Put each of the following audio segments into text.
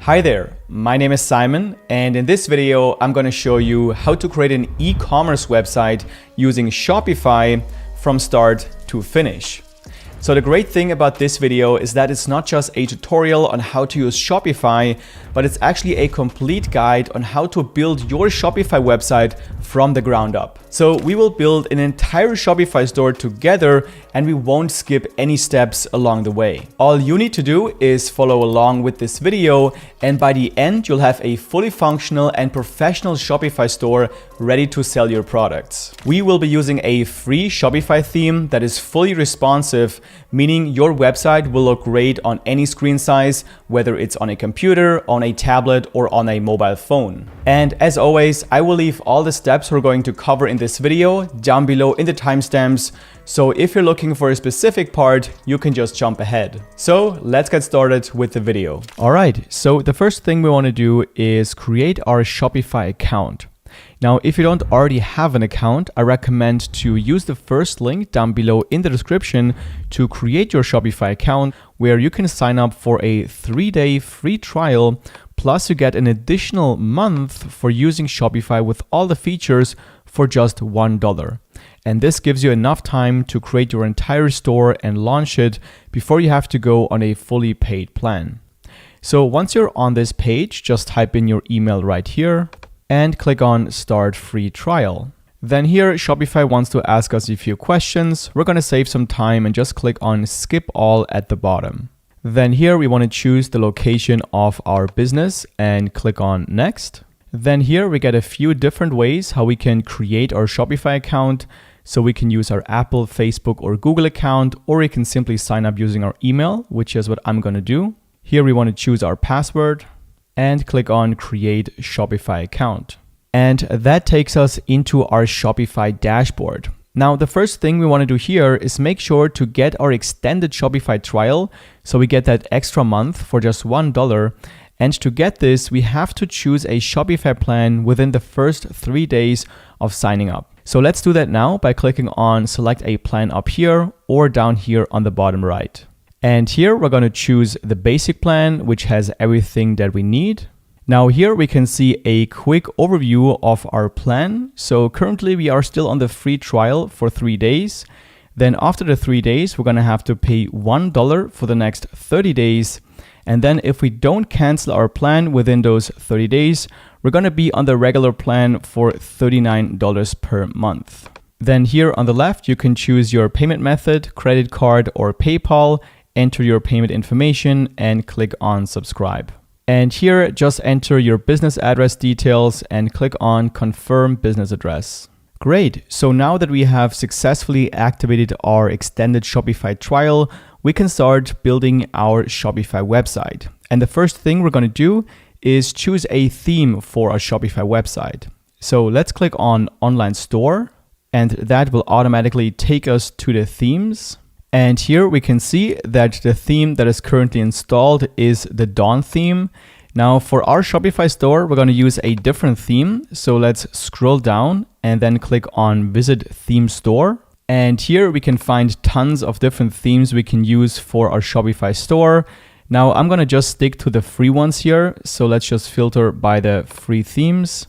Hi there, my name is Simon, and in this video I'm going to show you how to create an e-commerce website using Shopify from start to finish. So the great thing about this video is that it's not just a tutorial on how to use Shopify, but it's actually a complete guide on how to build your Shopify website from the ground up. So we will build an entire Shopify store together and we won't skip any steps along the way. All you need to do is follow along with this video, and by the end you'll have a fully functional and professional Shopify store ready to sell your products. We will be using a free Shopify theme that is fully responsive, meaning your website will look great on any screen size, whether it's on a computer, on a tablet, or on a mobile phone. And as always, I will leave all the steps we're going to cover in this video down below in the timestamps. So if you're looking for a specific part, you can just jump ahead. So let's get started with the video. All right, so the first thing we want to do is create our Shopify account. Now, if you don't already have an account, I recommend to use the first link down below in the description to create your Shopify account, where you can sign up for a 3-day free trial, plus you get an additional month for using Shopify with all the features for just $1. And this gives you enough time to create your entire store and launch it before you have to go on a fully paid plan. So once you're on this page, just type in your email right here and click on Start Free Trial. Then here, Shopify wants to ask us a few questions. We're going to save some time and just click on Skip All at the bottom. Then here, we want to choose the location of our business and click on Next. Then here, we get a few different ways how we can create our Shopify account. So we can use our Apple, Facebook, or Google account, or we can simply sign up using our email, which is what I'm going to do. Here, we want to choose our password and click on Create Shopify Account. And that takes us into our Shopify dashboard. Now, the first thing we want to do here is make sure to get our extended Shopify trial, so we get that extra month for just $1. And to get this, we have to choose a Shopify plan within the first 3 days of signing up. So let's do that now by clicking on Select a Plan up here or down here on the bottom right. And here we're going to choose the basic plan, which has everything that we need. Now here we can see a quick overview of our plan. So currently we are still on the free trial for 3 days. Then after the 3 days, we're going to have to pay $1 for the next 30 days. And then if we don't cancel our plan within those 30 days, we're going to be on the regular plan for $39 per month. Then here on the left, you can choose your payment method, credit card or PayPal. Enter your payment information and click on subscribe. And here, just enter your business address details and click on confirm business address. Great. So now that we have successfully activated our extended Shopify trial, we can start building our Shopify website. And the first thing we're going to do is choose a theme for our Shopify website. So let's click on Online Store, and that will automatically take us to the themes. And here we can see that the theme that is currently installed is the Dawn theme. Now for our Shopify store, we're going to use a different theme. So let's scroll down and then click on Visit Theme Store. And here we can find tons of different themes we can use for our Shopify store. Now I'm going to just stick to the free ones here. So let's just filter by the free themes.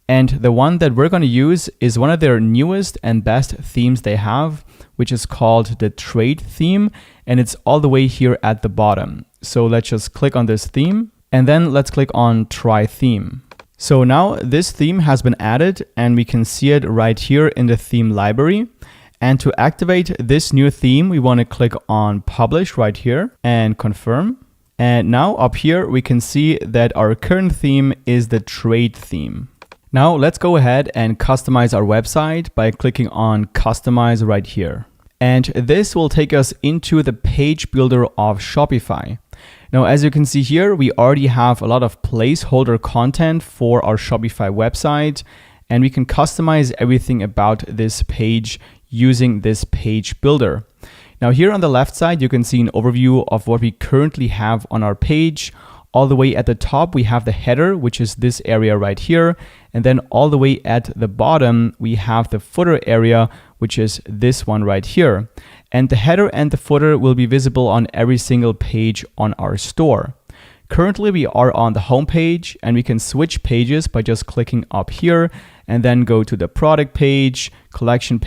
And the one that we're going to use is one of their newest and best themes they have, which is called the Trade theme. And it's all the way here at the bottom. So let's just click on this theme and then let's click on Try Theme. So now this theme has been added and we can see it right here in the theme library. And to activate this new theme, we want to click on Publish right here and confirm. And now up here, we can see that our current theme is the Trade theme. Now let's go ahead and customize our website by clicking on Customize right here. And this will take us into the page builder of Shopify. Now, as you can see here, we already have a lot of placeholder content for our Shopify website, and we can customize everything about this page using this page builder. Now here on the left side, you can see an overview of what we currently have on our page. All the way at the top, we have the header, which is this area right here. And then all the way at the bottom, we have the footer area, which is this one right here. And the header and the footer will be visible on every single page on our store. Currently, we are on the home page, and we can switch pages by just clicking up here and then go to the product page, collection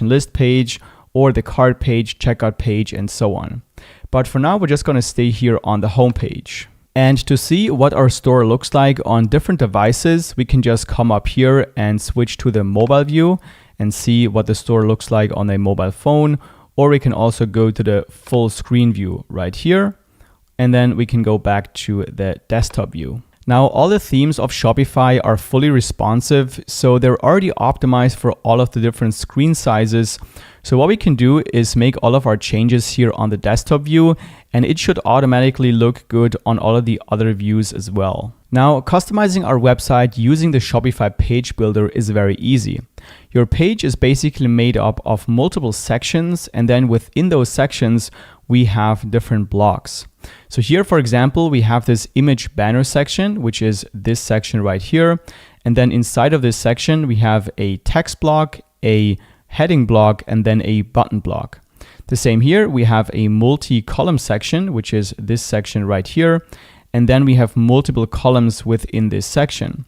list page, or the cart page, checkout page, and so on. But for now, we're just going to stay here on the home page. And to see what our store looks like on different devices, we can just come up here and switch to the mobile view and see what the store looks like on a mobile phone. Or we can also go to the full screen view right here. And then we can go back to the desktop view. Now, all the themes of Shopify are fully responsive, so they're already optimized for all of the different screen sizes. So what we can do is make all of our changes here on the desktop view, and it should automatically look good on all of the other views as well. Now, customizing our website using the Shopify page builder is very easy. Your page is basically made up of multiple sections, and then within those sections, we have different blocks. So here, for example, we have this image banner section, which is this section right here. And then inside of this section, we have a text block, a heading block, and then a button block. The same here, we have a multi-column section, which is this section right here. And then we have multiple columns within this section.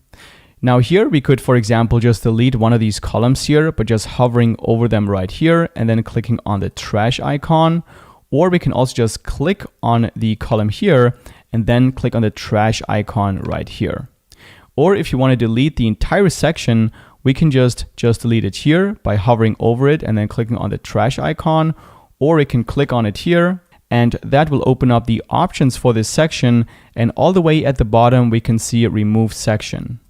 Now here we could, for example, just delete one of these columns here, but just hovering over them right here and then clicking on the trash icon. Or we can also just click on the column here and then click on the trash icon right here. Or if you want to delete the entire section, we can just delete it here by hovering over it and then clicking on the trash icon. Or we can click on it here, and that will open up the options for this section. And all the way at the bottom, we can see remove section.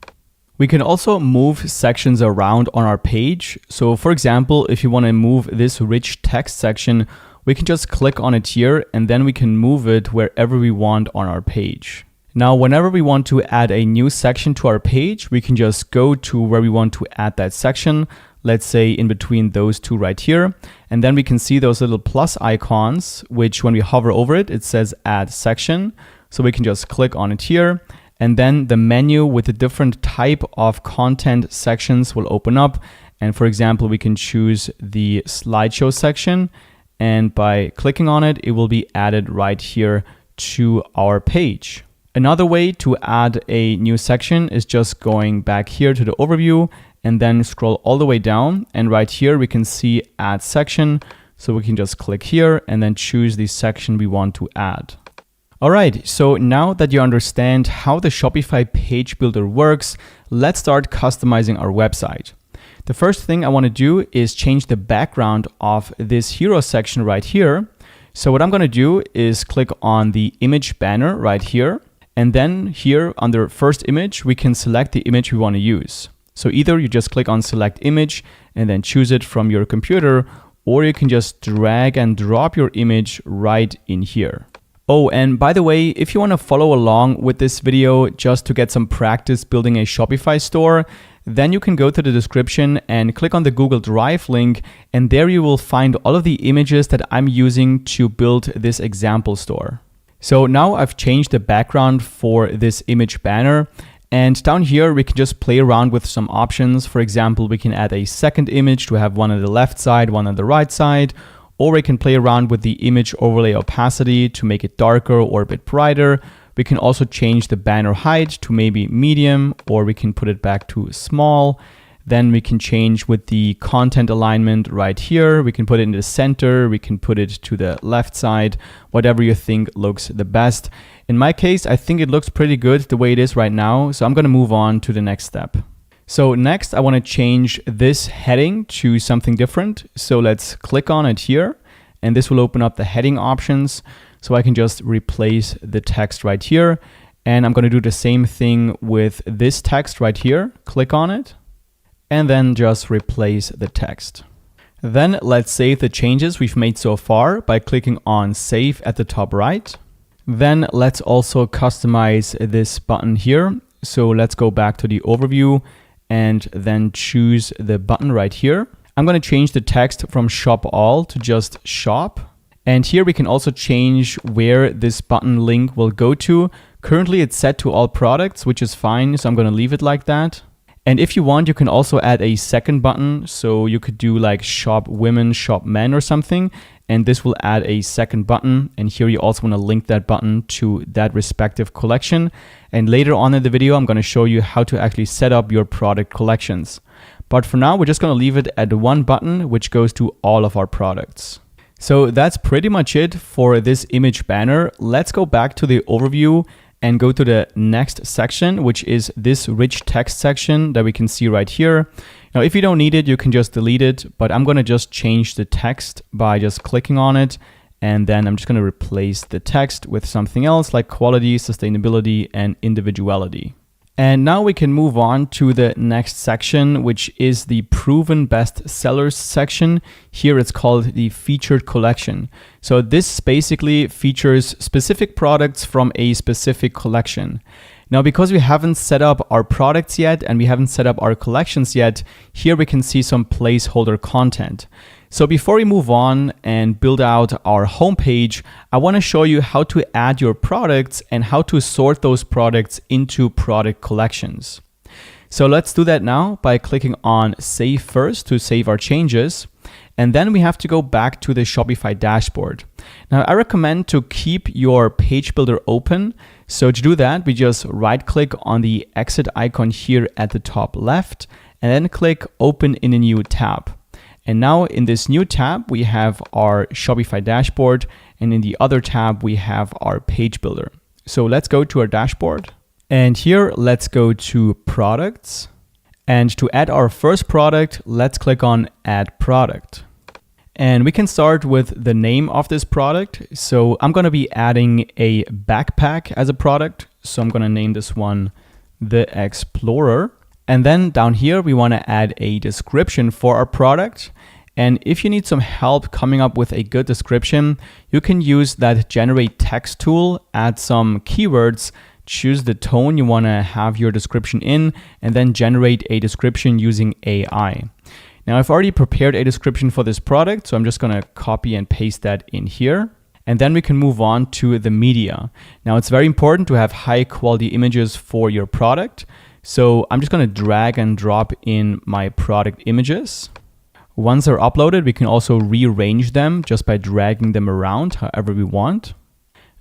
We can also move sections around on our page. So for example, if you want to move this rich text section, we can just click on it here, and then we can move it wherever we want on our page. Now, whenever we want to add a new section to our page, we can just go to where we want to add that section. Let's say in between those two right here. And then we can see those little plus icons, which when we hover over it, it says add section. So we can just click on it here. And then the menu with the different type of content sections will open up. And for example, we can choose the slideshow section. And by clicking on it, it will be added right here to our page. Another way to add a new section is just going back here to the overview and then scroll all the way down. And right here, we can see add section. So we can just click here and then choose the section we want to add. All right, so now that you understand how the Shopify page builder works, let's start customizing our website. The first thing I want to do is change the background of this hero section right here. So what I'm going to do is click on the image banner right here. And then here under first image, we can select the image we want to use. So either you just click on select image and then choose it from your computer, or you can just drag and drop your image right in here. Oh, and by the way, if you want to follow along with this video just to get some practice building a Shopify store, then you can go to the description and click on the Google Drive link, and there you will find all of the images that I'm using to build this example store. So now I've changed the background for this image banner, and down here we can just play around with some options. For example, we can add a second image to have one on the left side, one on the right side, or we can play around with the image overlay opacity to make it darker or a bit brighter. We can also change the banner height to maybe medium, or we can put it back to small. Then we can change with the content alignment right here. We can put it in the center. We can put it to the left side, whatever you think looks the best. In my case, I think it looks pretty good the way it is right now. So I'm going to move on to the next step. So next, I want to change this heading to something different. So let's click on it here, and this will open up the heading options. So I can just replace the text right here. And I'm going to do the same thing with this text right here. Click on it, and then just replace the text. Then let's save the changes we've made so far by clicking on Save at the top right. Then let's also customize this button here. So let's go back to the overview and then choose the button right here. I'm going to change the text from Shop All to just Shop. And here we can also change where this button link will go to. Currently it's set to all products, which is fine. So I'm going to leave it like that. And if you want, you can also add a second button. So you could do like Shop Women, Shop Men or something. and this will add a second button. And here you also want to link that button to that respective collection. And later on in the video, I'm going to show you how to actually set up your product collections. But for now, we're just going to leave it at one button, which goes to all of our products. So that's pretty much it for this image banner. Let's go back to the overview and go to the next section, which is this rich text section that we can see right here. Now, if you don't need it, you can just delete it, but I'm going to just change the text by just clicking on it. And then I'm just going to replace the text with something else like quality, sustainability, and individuality. And now we can move on to the next section, which is the proven best sellers section. Here it's called the featured collection. So this basically features specific products from a specific collection. Now, because we haven't set up our products yet and we haven't set up our collections yet, here we can see some placeholder content. So before we move on and build out our homepage, I want to show you how to add your products and how to sort those products into product collections. So let's do that now by clicking on Save First to save our changes. And then we have to go back to the Shopify dashboard. Now, I recommend to keep your page builder open. So to do that, we just right click on the exit icon here at the top left and then click Open in a new tab. And now in this new tab, we have our Shopify dashboard, and in the other tab, we have our page builder. So let's go to our dashboard, and here let's go to products. And to add our first product, let's click on Add Product. And we can start with the name of this product. So I'm going to be adding a backpack as a product. So I'm going to name this one the Explorer. And then down here, we want to add a description for our product. And if you need some help coming up with a good description, you can use that generate text tool, add some keywords, choose the tone you want to have your description in, and then generate a description using AI. Now, I've already prepared a description for this product, so I'm just going to copy and paste that in here. And then we can move on to the media. Now, it's very important to have high quality images for your product. So I'm just going to drag and drop in my product images. Once they're uploaded, we can also rearrange them just by dragging them around however we want.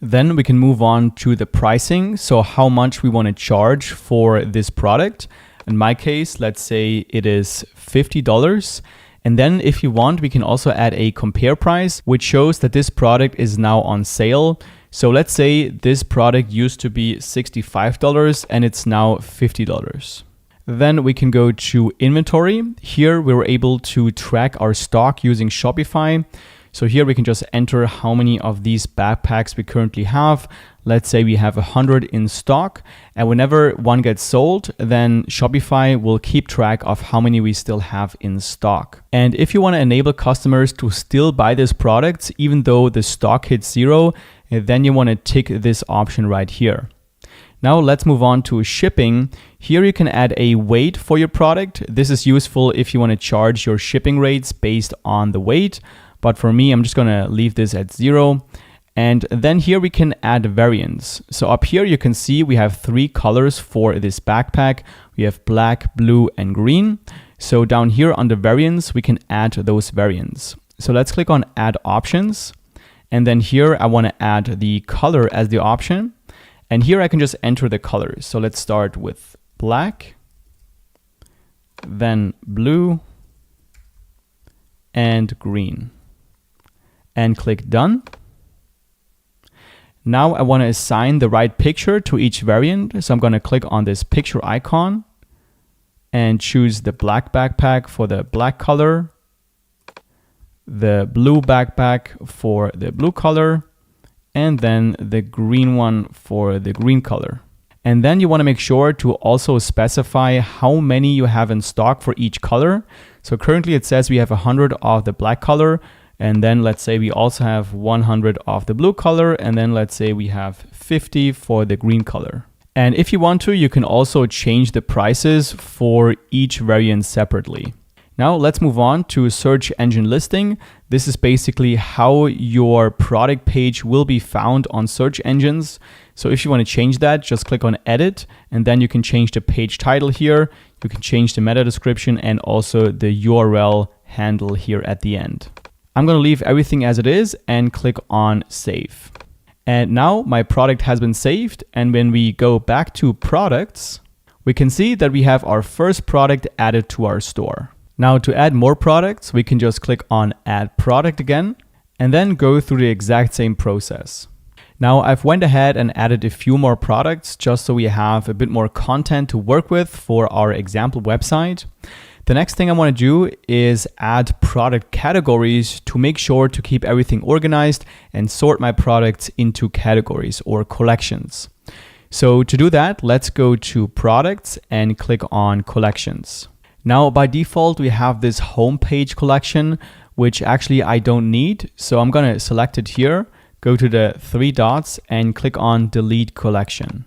Then we can move on to the pricing. So how much we want to charge for this product. In my case, let's say it is $50. And then if you want, we can also add a compare price, which shows that this product is now on sale. So let's say this product used to be $65 and it's now $50. Then we can go to inventory. Here we were able to track our stock using Shopify. So here we can just enter how many of these backpacks we currently have. Let's say we have 100 in stock, and whenever one gets sold, then Shopify will keep track of how many we still have in stock. And if you want to enable customers to still buy this product, even though the stock hits zero, then you want to tick this option right here. Now let's move on to shipping. Here you can add a weight for your product. This is useful if you want to charge your shipping rates based on the weight. But for me, I'm just going to leave this at 0. And then here we can add variants. So up here you can see we have 3 colors for this backpack. We have black, blue, and green. So down here under variants, we can add those variants. So let's click on Add Options. And then here I want to add the color as the option. And here I can just enter the colors. So let's start with black, then blue, and green. And click Done. Now I want to assign the right picture to each variant. So I'm going to click on this picture icon and choose the black backpack for the black color, the blue backpack for the blue color, and then the green one for the green color. And then you want to make sure to also specify how many you have in stock for each color. So currently it says we have 100 of the black color, and then let's say we also have 100 of the blue color, and then let's say we have 50 for the green color. And if you want to, you can also change the prices for each variant separately. Now let's move on to search engine listing. This is basically how your product page will be found on search engines. So if you want to change that, just click on Edit, and then you can change the page title here. You can change the meta description and also the URL handle here at the end. I'm going to leave everything as it is and click on save. And now my product has been saved. And when we go back to products, we can see that we have our first product added to our store. Now to add more products, we can just click on add product again and then go through the exact same process. Now I've went ahead and added a few more products just so we have a bit more content to work with for our example website. The next thing I want to do is add product categories to make sure to keep everything organized and sort my products into categories or collections. So to do that, let's go to products and click on collections. Now by default, we have this homepage collection, which actually I don't need. So I'm going to select it here, go to the three dots and click on delete collection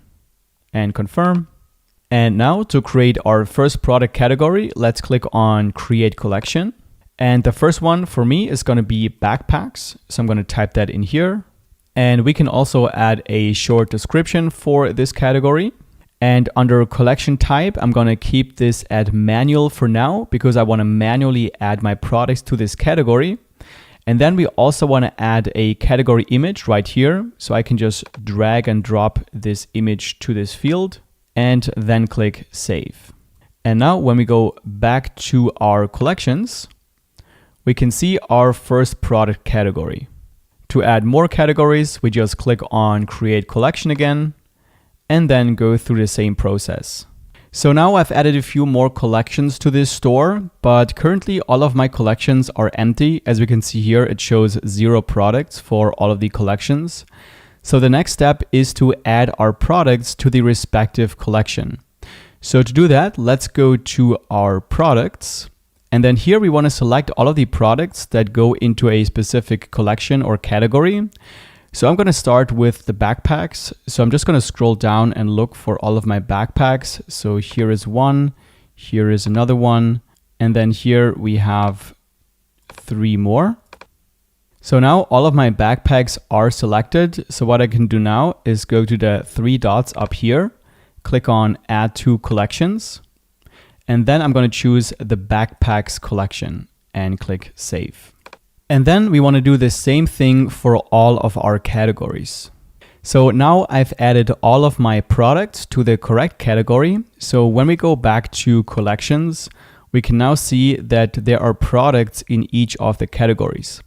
and confirm. And now to create our first product category, let's click on create collection. And the first one for me is going to be backpacks. So I'm going to type that in here. And we can also add a short description for this category. And under collection type, I'm going to keep this at manual for now because I want to manually add my products to this category. And then we also want to add a category image right here. So I can just drag and drop this image to this field and then click save. And now when we go back to our collections, we can see our first product category. To add more categories, we just click on create collection again and then go through the same process. So now I've added a few more collections to this store, but currently all of my collections are empty. As we can see here, it shows 0 products for all of the collections. So the next step is to add our products to the respective collection. So to do that, let's go to our products. And then here we want to select all of the products that go into a specific collection or category. So I'm going to start with the backpacks. So I'm just going to scroll down and look for all of my backpacks. So here is one, here is another one, and then here we have 3 more. So now all of my backpacks are selected. So what I can do now is go to the 3 dots up here, click on add to collections, and then I'm going to choose the backpacks collection and click save. And then we want to do the same thing for all of our categories. So now I've added all of my products to the correct category. So when we go back to collections, we can now see that there are products in each of the categories.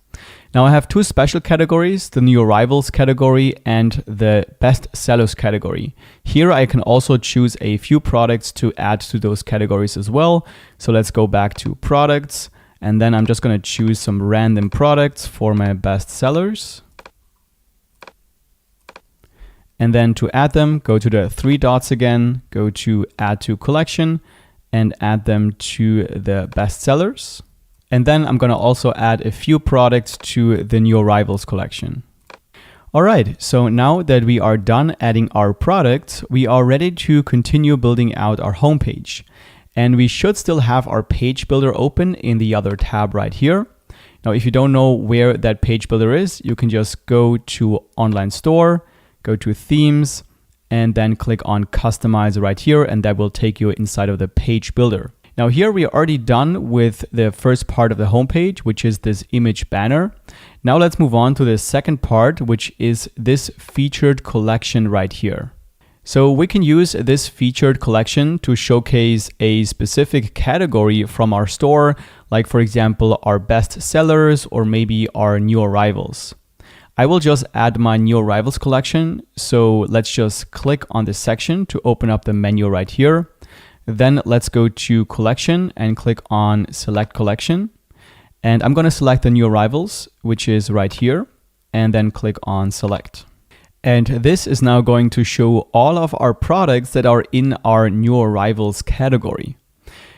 Now I have 2 special categories, the new arrivals category and the best sellers category. Here I can also choose a few products to add to those categories as well. So let's go back to products. And then I'm just going to choose some random products for my best sellers. And then to add them, go to the 3 dots again, go to add to collection and add them to the best sellers. And then I'm going to also add a few products to the new arrivals collection. All right, so now that we are done adding our products, we are ready to continue building out our homepage. And we should still have our page builder open in the other tab right here. Now, if you don't know where that page builder is, you can just go to online store, go to themes, and then click on customize right here. And that will take you inside of the page builder. Now here we are already done with the first part of the homepage, which is this image banner. Now let's move on to the second part, which is this featured collection right here. So we can use this featured collection to showcase a specific category from our store, like for example, our best sellers or maybe our new arrivals. I will just add my new arrivals collection. So let's just click on this section to open up the menu right here. Then let's go to collection and click on select collection. And I'm going to select the new arrivals, which is right here, and then click on select. And this is now going to show all of our products that are in our new arrivals category.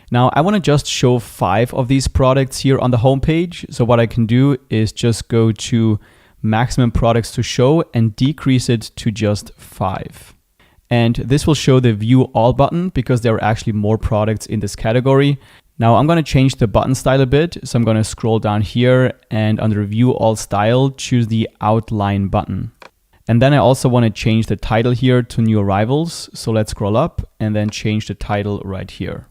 Now I want to just show 5 of these products here on the homepage. So what I can do is just go to maximum products to show and decrease it to just 5. And this will show the view all button because there are actually more products in this category. Now I'm going to change the button style a bit. So I'm going to scroll down here and under view all style, choose the outline button. And then I also want to change the title here to new arrivals. So let's scroll up and then change the title right here.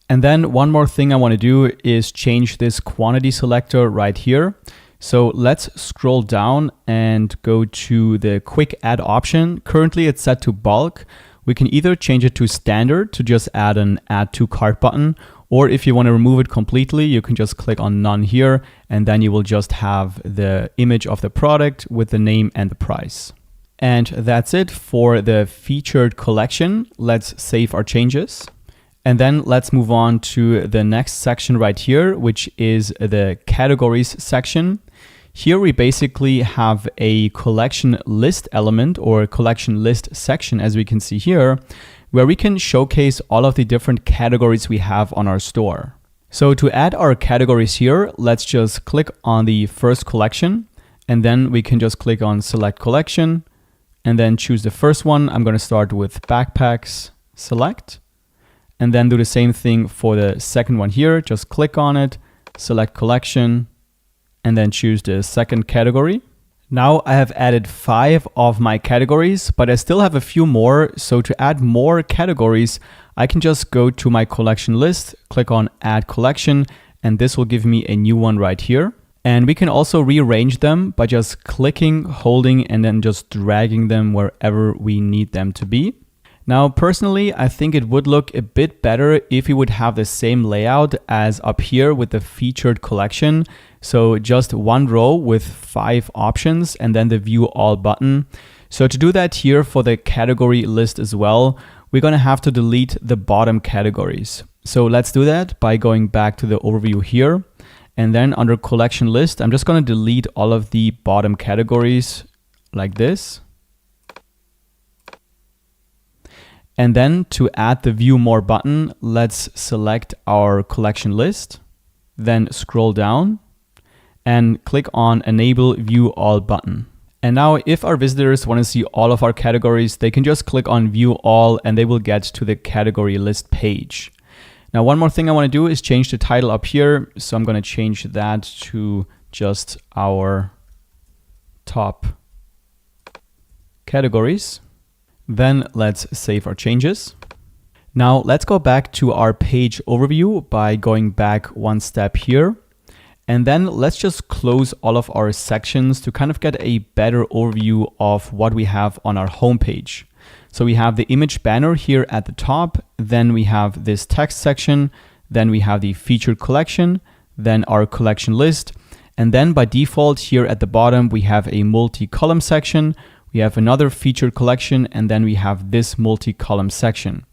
And then one more thing I want to do is change this quantity selector right here. So let's scroll down and go to the quick add option. Currently it's set to bulk. We can either change it to standard to just add an add to cart button, or if you want to remove it completely, you can just click on none here, and then you will just have the image of the product with the name and the price. And that's it for the featured collection. Let's save our changes. And then let's move on to the next section right here, which is the categories section. Here we basically have a collection list element or collection list section, as we can see here, where we can showcase all of the different categories we have on our store. So to add our categories here, let's just click on the first collection, and then we can just click on select collection and then choose the first one. I'm going to start with backpacks, select, and then do the same thing for the second one here. Just click on it, select collection, and then choose the second category. Now I have added 5 of my categories, but I still have a few more. So to add more categories, I can just go to my collection list, click on add collection, and this will give me a new one right here. And we can also rearrange them by just clicking, holding, and then just dragging them wherever we need them to be. Now, personally, I think it would look a bit better if we would have the same layout as up here with the featured collection. So just one row with 5 options and then the view all button. So to do that here for the category list as well, we're going to have to delete the bottom categories. So let's do that by going back to the overview here. And then under collection list, I'm just going to delete all of the bottom categories like this. And then to add the view more button, let's select our collection list, then scroll down and click on enable view all button. And now if our visitors want to see all of our categories, they can just click on view all and they will get to the category list page. Now, one more thing I want to do is change the title up here. So I'm going to change that to just our top categories. Then let's save our changes. Now let's go back to our page overview by going back one step here. And then let's just close all of our sections to kind of get a better overview of what we have on our homepage. So we have the image banner here at the top, then we have this text section, then we have the featured collection, then our collection list, and then by default here at the bottom we have a multi-column section, we have another featured collection, and then we have this multi-column section.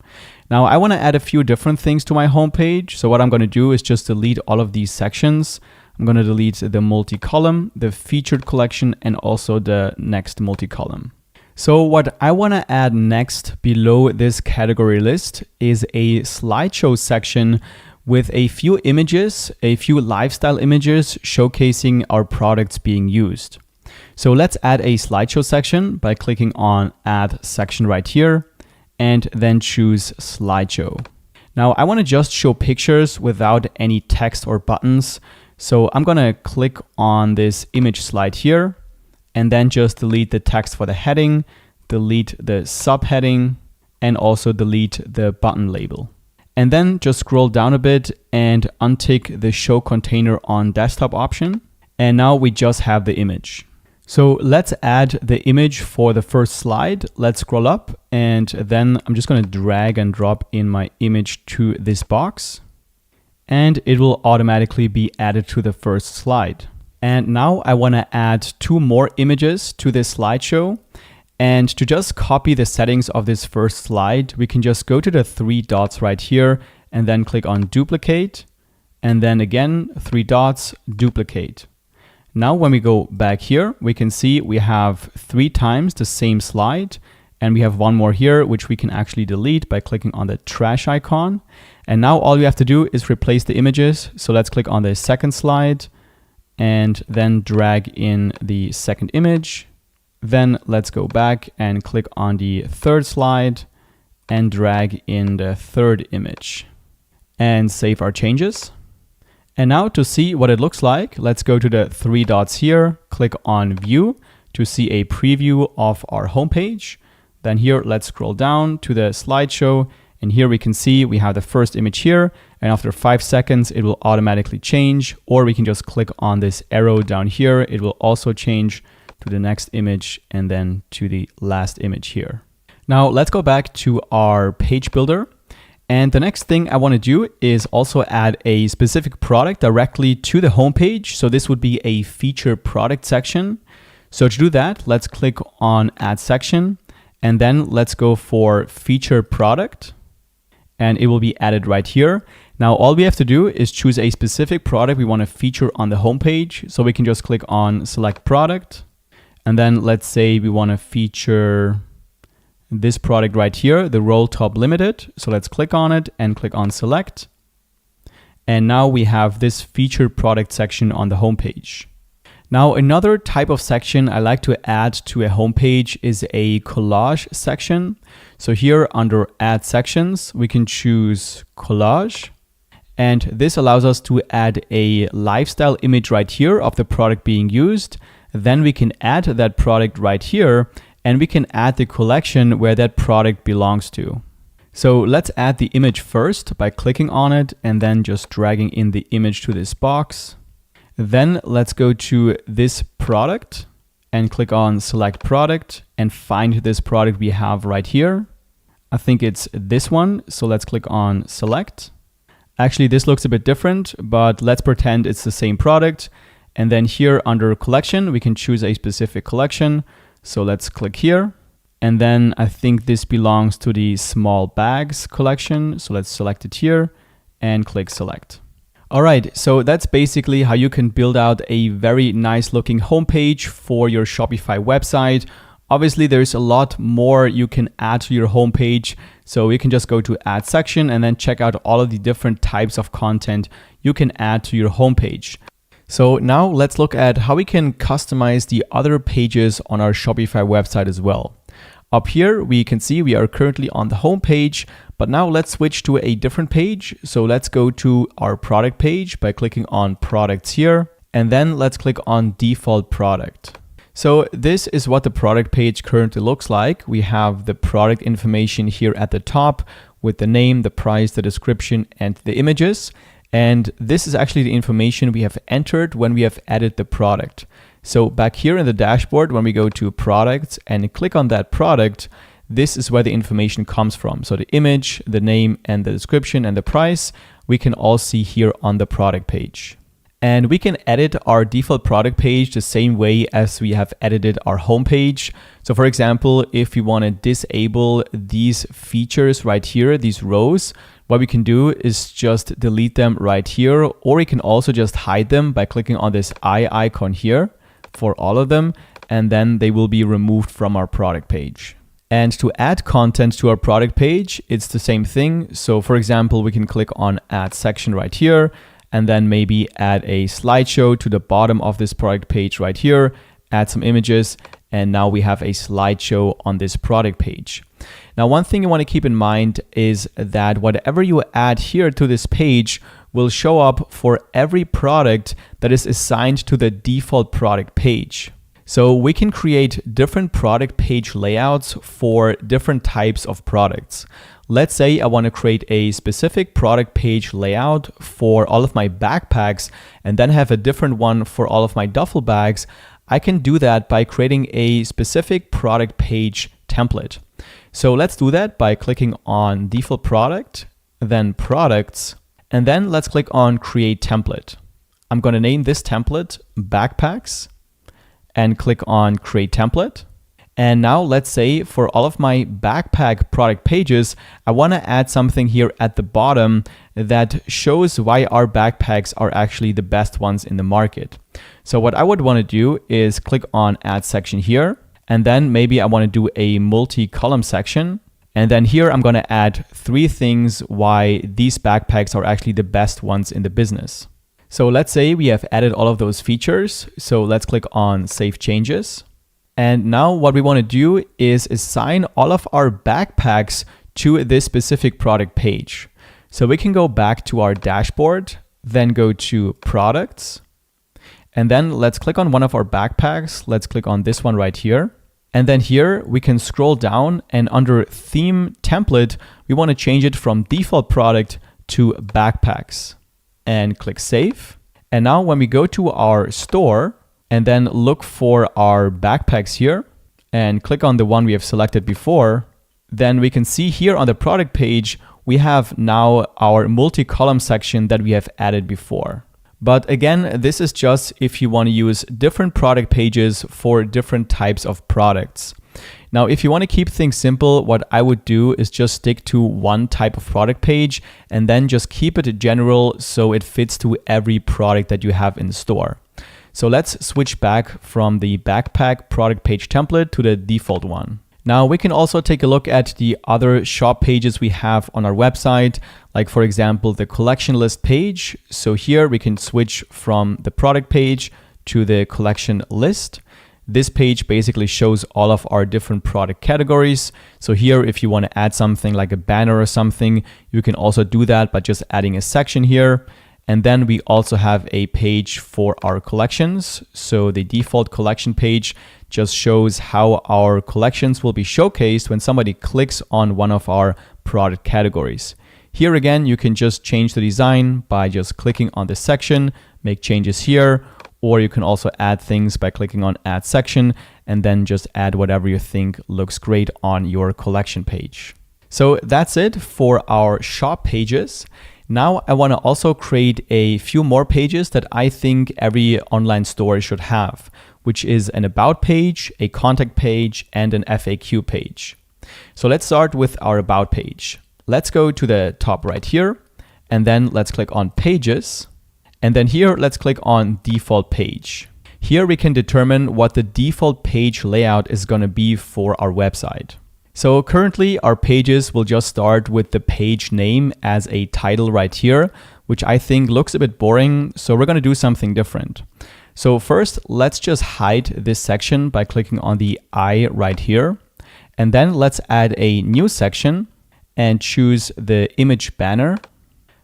Now I want to add a few different things to my homepage. So what I'm going to do is just delete all of these sections. I'm going to delete the multi-column, the featured collection, and also the next multi-column. So what I want to add next below this category list is a slideshow section with a few images, a few lifestyle images showcasing our products being used. So let's add a slideshow section by clicking on add section right here and then choose slideshow. Now I want to just show pictures without any text or buttons. So I'm going to click on this image slide here and then just delete the text for the heading, delete the subheading, and also delete the button label. And then just scroll down a bit and untick the show container on desktop option. And now we just have the image. So let's add the image for the first slide. Let's scroll up and then I'm just going to drag and drop in my image to this box and it will automatically be added to the first slide. And now I want to add 2 more images to this slideshow. And to just copy the settings of this first slide, we can just go to the 3 dots right here and then click on duplicate. And then again, 3 dots, duplicate. Now when we go back here, we can see we have 3 times the same slide and we have one more here, which we can actually delete by clicking on the trash icon. And now all we have to do is replace the images. So let's click on the second slide and then drag in the second image. Then let's go back and click on the third slide and drag in the third image and save our changes. And now to see what it looks like, let's go to the 3 dots here, click on view to see a preview of our homepage. Then here, let's scroll down to the slideshow And here we can see we have the first image here, and after 5 seconds, it will automatically change, or we can just click on this arrow down here. It will also change to the next image and then to the last image here. Now let's go back to our page builder. And the next thing I want to do is also add a specific product directly to the homepage. So this would be a feature product section. So to do that, let's click on add section, and then let's go for feature product, and it will be added right here. Now all we have to do is choose a specific product we want to feature on the homepage. So we can just click on select product, and then let's say we want to feature this product right here, the Roll Top Limited. So let's click on it and click on select. And now we have this feature product section on the homepage. Now another type of section I like to add to a homepage is a collage section. So here under add sections, we can choose collage. And this allows us to add a lifestyle image right here of the product being used. Then we can add that product right here, and we can add the collection where that product belongs to. So let's add the image first by clicking on it and then just dragging in the image to this box. Then let's go to this product and click on select product and find this product we have right here. I think it's this one. So let's click on select. Actually, this looks a bit different, but let's pretend it's the same product. And then here under collection, we can choose a specific collection. So let's click here. And then I think this belongs to the small bags collection. So let's select it here and click select. All right, so that's basically how you can build out a very nice looking homepage for your Shopify website. Obviously, there's a lot more you can add to your homepage. So you can just go to add section and then check out all of the different types of content you can add to your homepage. So now let's look at how we can customize the other pages on our Shopify website as well. Up here, we can see we are currently on the home page, but now let's switch to a different page. So let's go to our product page by clicking on products here, and then let's click on default product. So this is what the product page currently looks like. We have the product information here at the top with the name, the price, the description, and the images. And this is actually the information we have entered when we have added the product. So back here in the dashboard, when we go to products and click on that product, this is where the information comes from. So the image, the name, and the description and the price, we can all see here on the product page. And we can edit our default product page the same way as we have edited our home page. So for example, if we want to disable these features right here, these rows, what we can do is just delete them right here, or we can also just hide them by clicking on this eye icon here for all of them, and then they will be removed from our product page. And to add content to our product page, it's the same thing. So for example, we can click on add section right here, and then maybe add a slideshow to the bottom of this product page right here, add some images, and now we have a slideshow on this product page. Now, one thing you want to keep in mind is that whatever you add here to this page will show up for every product that is assigned to the default product page. So we can create different product page layouts for different types of products. Let's say I want to create a specific product page layout for all of my backpacks and then have a different one for all of my duffel bags. I can do that by creating a specific product page template. So let's do that by clicking on default product, then products, and then let's click on create template. I'm going to name this template backpacks and click on create template. And now let's say for all of my backpack product pages, I want to add something here at the bottom that shows why our backpacks are actually the best ones in the market. So what I would want to do is click on add section here. And then maybe I want to do a multi-column section. And then here I'm going to add 3 things why these backpacks are actually the best ones in the business. So let's say we have added all of those features. So let's click on save changes. And now what we want to do is assign all of our backpacks to this specific product page. So we can go back to our dashboard, then go to products. And then let's click on one of our backpacks. Let's click on this one right here. And then here we can scroll down, and under theme template, we want to change it from default product to backpacks, and click save. And now when we go to our store and then look for our backpacks here and click on the one we have selected before, then we can see here on the product page, we have now our multi-column section that we have added before. But again, this is just if you want to use different product pages for different types of products. Now, if you want to keep things simple, what I would do is just stick to one type of product page and then just keep it general so it fits to every product that you have in the store. So let's switch back from the backpack product page template to the default one. Now we can also take a look at the other shop pages we have on our website, like for example, the collection list page. So here we can switch from the product page to the collection list. This page basically shows all of our different product categories. So here, if you want to add something like a banner or something, you can also do that by just adding a section here. And then we also have a page for our collections. So the default collection page just shows how our collections will be showcased when somebody clicks on one of our product categories. Here again, you can just change the design by just clicking on this section, make changes here, or you can also add things by clicking on add section and then just add whatever you think looks great on your collection page. So that's it for our shop pages. Now I want to also create a few more pages that I think every online store should have, which is an about page, a contact page, and an FAQ page. So let's start with our about page. Let's go to the top right here, and then let's click on pages. And then here, let's click on default page. Here we can determine what the default page layout is going to be for our website. So currently our pages will just start with the page name as a title right here, which I think looks a bit boring. So we're going to do something different. So first, let's just hide this section by clicking on the I right here. And then let's add a new section and choose the image banner.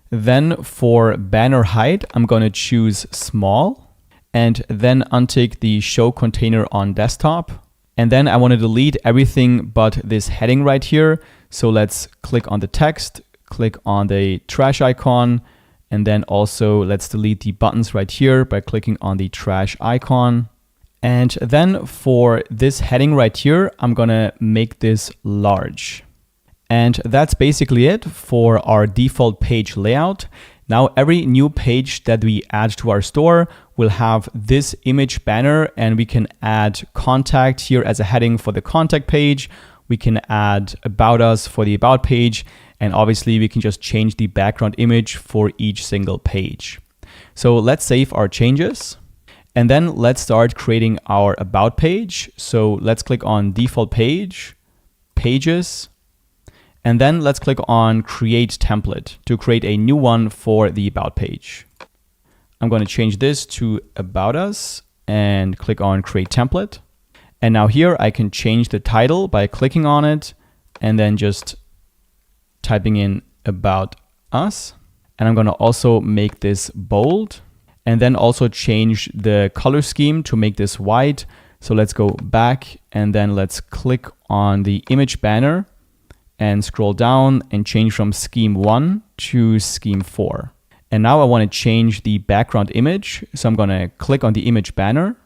Then for banner height, I'm going to choose small and then untick the show container on desktop. And then I want to delete everything but this heading right here. So let's click on the text, click on the trash icon, and then also let's delete the buttons right here by clicking on the trash icon. And then for this heading right here, I'm gonna make this large. And that's basically it for our default page layout. Now every new page that we add to our store will have this image banner, and we can add contact here as a heading for the contact page. We can add about us for the about page, and obviously we can just change the background image for each single page. So let's save our changes, and then let's start creating our about page. So let's click on default page, pages, and then let's click on create template to create a new one for the about page. I'm going to change this to about us and click on create template. And now here I can change the title by clicking on it and then just typing in about us. And I'm going to also make this bold and then also change the color scheme to make this white. So let's go back and then let's click on the image banner and scroll down and change from scheme 1 to scheme 4. And now I want to change the background image. So I'm going to click on the image banner,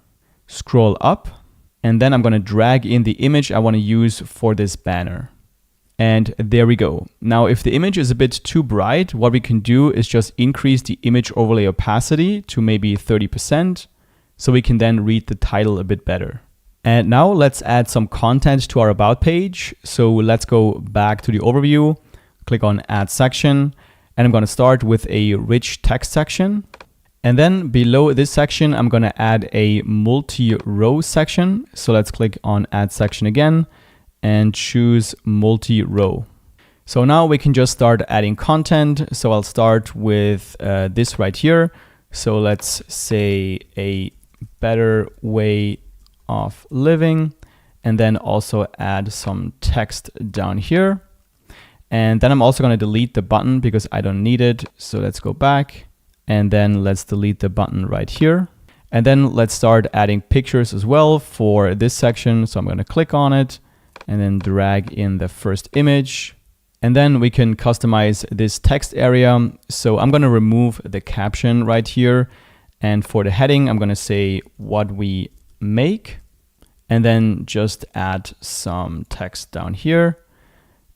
scroll up, and then I'm going to drag in the image I want to use for this banner. And there we go. Now, if the image is a bit too bright, what we can do is just increase the image overlay opacity to maybe 30%, so we can then read the title a bit better. And now let's add some content to our about page. So let's go back to the overview, click on add section, and I'm going to start with a rich text section. And then below this section, I'm going to add a multi-row section. So let's click on add section again and choose multi-row. So now we can just start adding content. So I'll start with this right here. So let's say a better way of living, and then also add some text down here. And then I'm also going to delete the button because I don't need it. So let's go back and then let's delete the button right here. And then let's start adding pictures as well for this section. So I'm going to click on it and then drag in the first image. And then we can customize this text area. So I'm going to remove the caption right here. And for the heading, I'm going to say what we make, and then just add some text down here.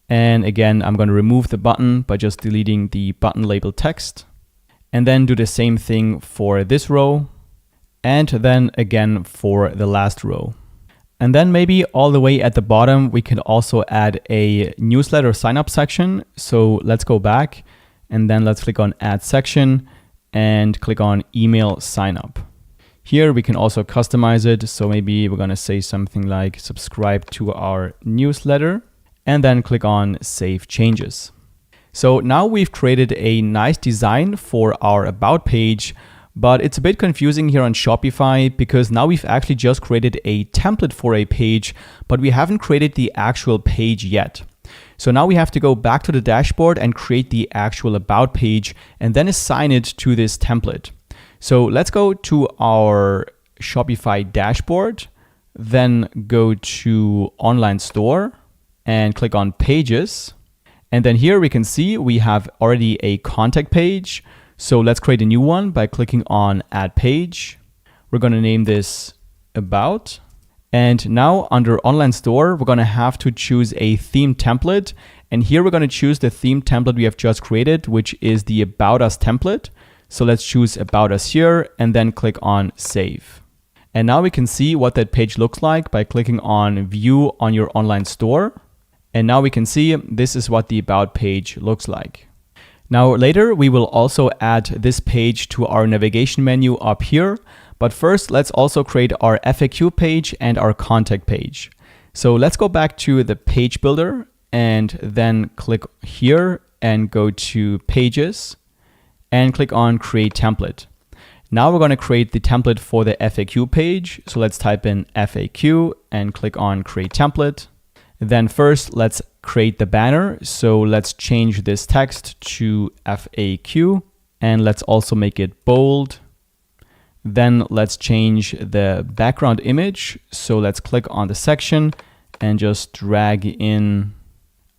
And again, I'm going to remove the button by just deleting the button label text, and then do the same thing for this row, and then again for the last row. And then maybe all the way at the bottom, we can also add a newsletter sign up section. So let's go back and then let's click on add section and click on email sign up. Here we can also customize it. So maybe we're going to say something like subscribe to our newsletter, and then click on save changes. So now we've created a nice design for our about page, but it's a bit confusing here on Shopify because now we've actually just created a template for a page, but we haven't created the actual page yet. So now we have to go back to the dashboard and create the actual about page and then assign it to this template. So let's go to our Shopify dashboard, then go to online store and click on pages. And then here we can see we have already a contact page. So let's create a new one by clicking on add page. We're going to name this about. And now under online store, we're going to have to choose a theme template. And here we're going to choose the theme template we have just created, which is the About Us template. So let's choose About Us here and then click on Save. And now we can see what that page looks like by clicking on View on your online store. And now we can see this is what the About page looks like. Now later, we will also add this page to our navigation menu up here. But first, let's also create our FAQ page and our contact page. So let's go back to the page builder and then click here and go to pages and click on create template. Now we're going to create the template for the FAQ page. So let's type in FAQ and click on create template. Then first, let's create the banner. So let's change this text to FAQ and let's also make it bold. Then let's change the background image. So let's click on the section and just drag in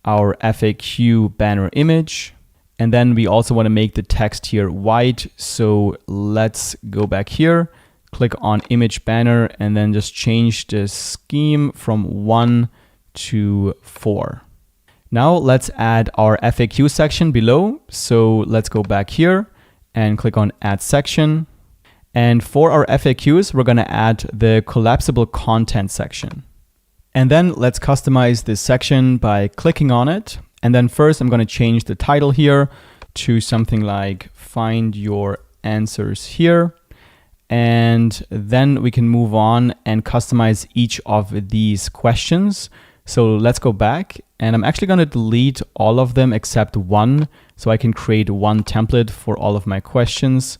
our FAQ banner image. And then we also want to make the text here white. So let's go back here, click on image banner, and then just change the scheme from 1 to 4. Now let's add our FAQ section below. So let's go back here and click on add section. And for our FAQs, we're going to add the collapsible content section. And then let's customize this section by clicking on it. And then first, I'm going to change the title here to something like Find Your Answers Here. And then we can move on and customize each of these questions. So let's go back. And I'm actually going to delete all of them except one, so I can create one template for all of my questions.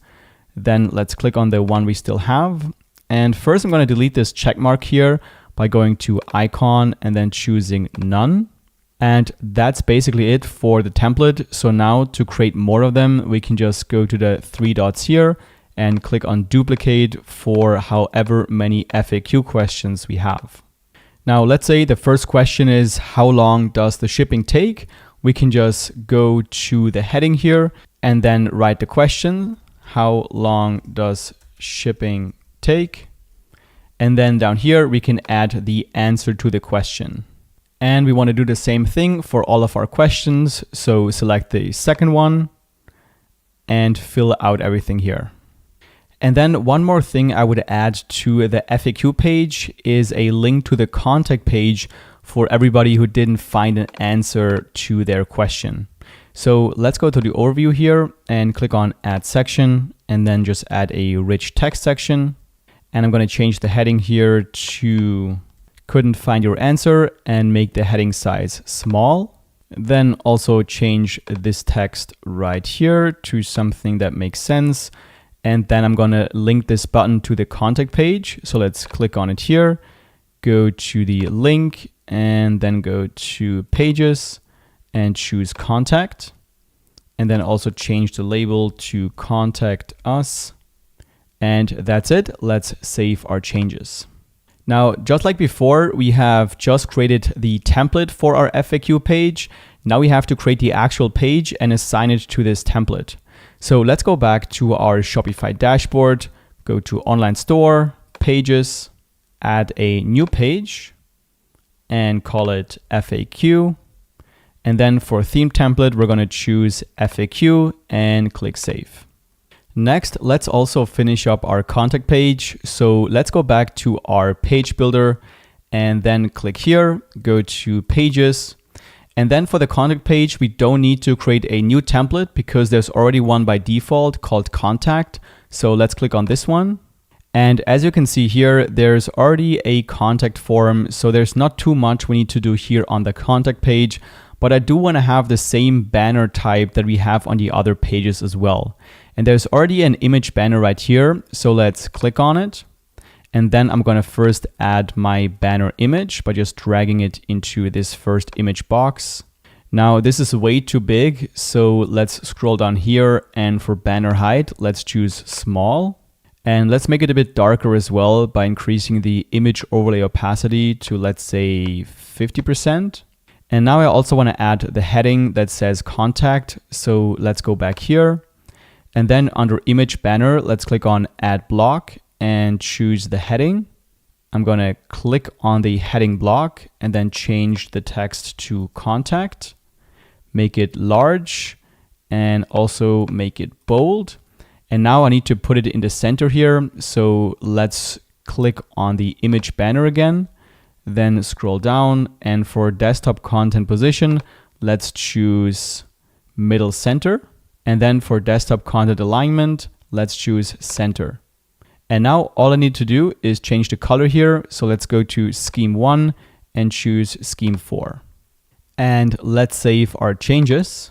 Then let's click on the one we still have. And first I'm going to delete this check mark here by going to icon and then choosing none. And that's basically it for the template. So now to create more of them, we can just go to the 3 dots here and click on duplicate for however many FAQ questions we have. Now let's say the first question is how long does the shipping take? We can just go to the heading here and then write the question. How long does shipping take? And then down here, we can add the answer to the question. And we want to do the same thing for all of our questions. So select the second one and fill out everything here. And then one more thing I would add to the FAQ page is a link to the contact page for everybody who didn't find an answer to their question. So let's go to the overview here and click on add section and then just add a rich text section. And I'm going to change the heading here to couldn't find your answer and make the heading size small. Then also change this text right here to something that makes sense. And then I'm going to link this button to the contact page. So let's click on it here, go to the link and then go to pages and choose contact, and then also change the label to contact us And that's it. Let's save our changes. Now, just like before, we have just created the template for our FAQ page. Now we have to create the actual page and assign it to this template. So let's go back to our Shopify dashboard, go to Online Store, Pages, add a new page and call it FAQ. And then for theme template, we're going to choose FAQ and click Save. Next, let's also finish up our contact page. So let's go back to our page builder and then click here, go to Pages. And then for the contact page, we don't need to create a new template because there's already one by default called Contact. So let's click on this one. And as you can see here, there's already a contact form. So there's not too much we need to do here on the contact page, but I do want to have the same banner type that we have on the other pages as well. And there's already an image banner right here. So let's click on it. And then I'm going to first add my banner image by just dragging it into this first image box. Now this is way too big. So let's scroll down here, and for banner height, let's choose small. And let's make it a bit darker as well by increasing the image overlay opacity to, let's say, 50%. And now I also want to add the heading that says contact. So let's go back here. And then under image banner, let's click on add block and choose the heading. I'm going to click on the heading block and then change the text to contact, make it large, and also make it bold. And now I need to put it in the center here. So let's click on the image banner again, then scroll down. And for desktop content position, let's choose middle center. And then for desktop content alignment, let's choose center. And now all I need to do is change the color here. So let's go to scheme 1 and choose scheme 4. And let's save our changes.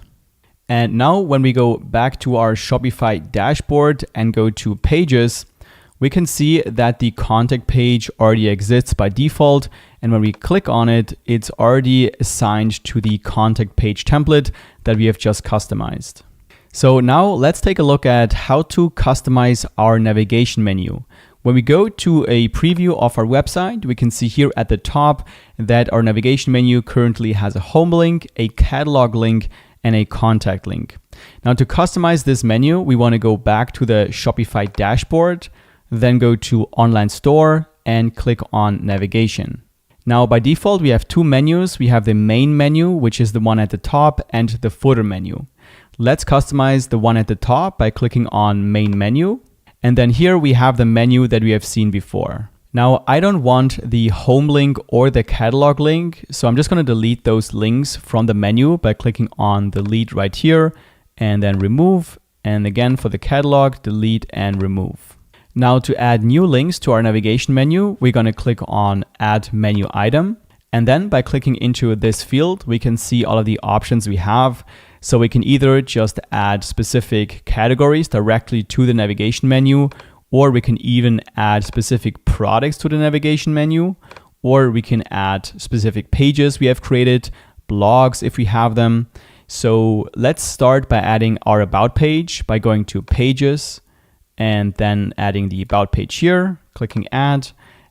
And now when we go back to our Shopify dashboard and go to Pages, we can see that the contact page already exists by default. And when we click on it, it's already assigned to the contact page template that we have just customized. So now let's take a look at how to customize our navigation menu. When we go to a preview of our website, we can see here at the top that our navigation menu currently has a home link, a catalog link, and a contact link. Now to customize this menu, we want to go back to the Shopify dashboard, then go to Online Store and click on Navigation. Now by default, we have two menus. We have the main menu, which is the one at the top, and the footer menu. Let's customize the one at the top by clicking on Main Menu. And then here we have the menu that we have seen before. Now I don't want the home link or the catalog link, so I'm just going to delete those links from the menu by clicking on Delete right here and then Remove. And again for the catalog, delete and remove. Now to add new links to our navigation menu, we're going to click on Add Menu Item. And then by clicking into this field, we can see all of the options we have. So we can either just add specific categories directly to the navigation menu, or we can even add specific products to the navigation menu, or we can add specific pages we have created, blogs if we have them. So let's start by adding our About page by going to Pages and then adding the About page here, clicking Add.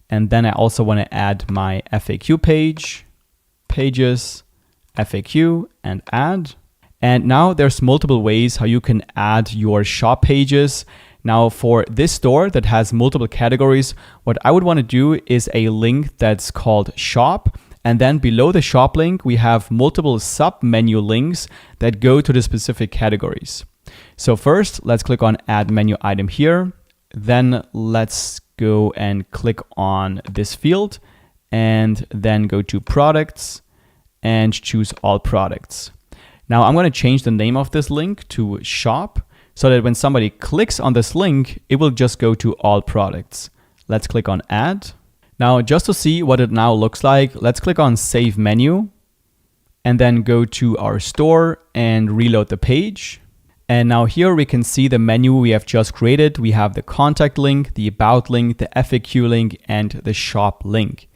And then I also want to add my FAQ page, Pages, FAQ, and Add. And now there's multiple ways how you can add your shop pages. Now for this store that has multiple categories, what I would want to do is a link that's called Shop. And then below the shop link, we have multiple sub-menu links that go to the specific categories. So first, let's click on Add Menu Item here. Then let's go and click on this field and then go to Products and choose All Products. Now I'm going to change the name of this link to Shop so that when somebody clicks on this link, it will just go to All Products. Let's click on Add. Now just to see what it now looks like, let's click on Save Menu and then go to our store and reload the page. And now here we can see the menu we have just created. We have the contact link, the about link, the FAQ link, and the shop link.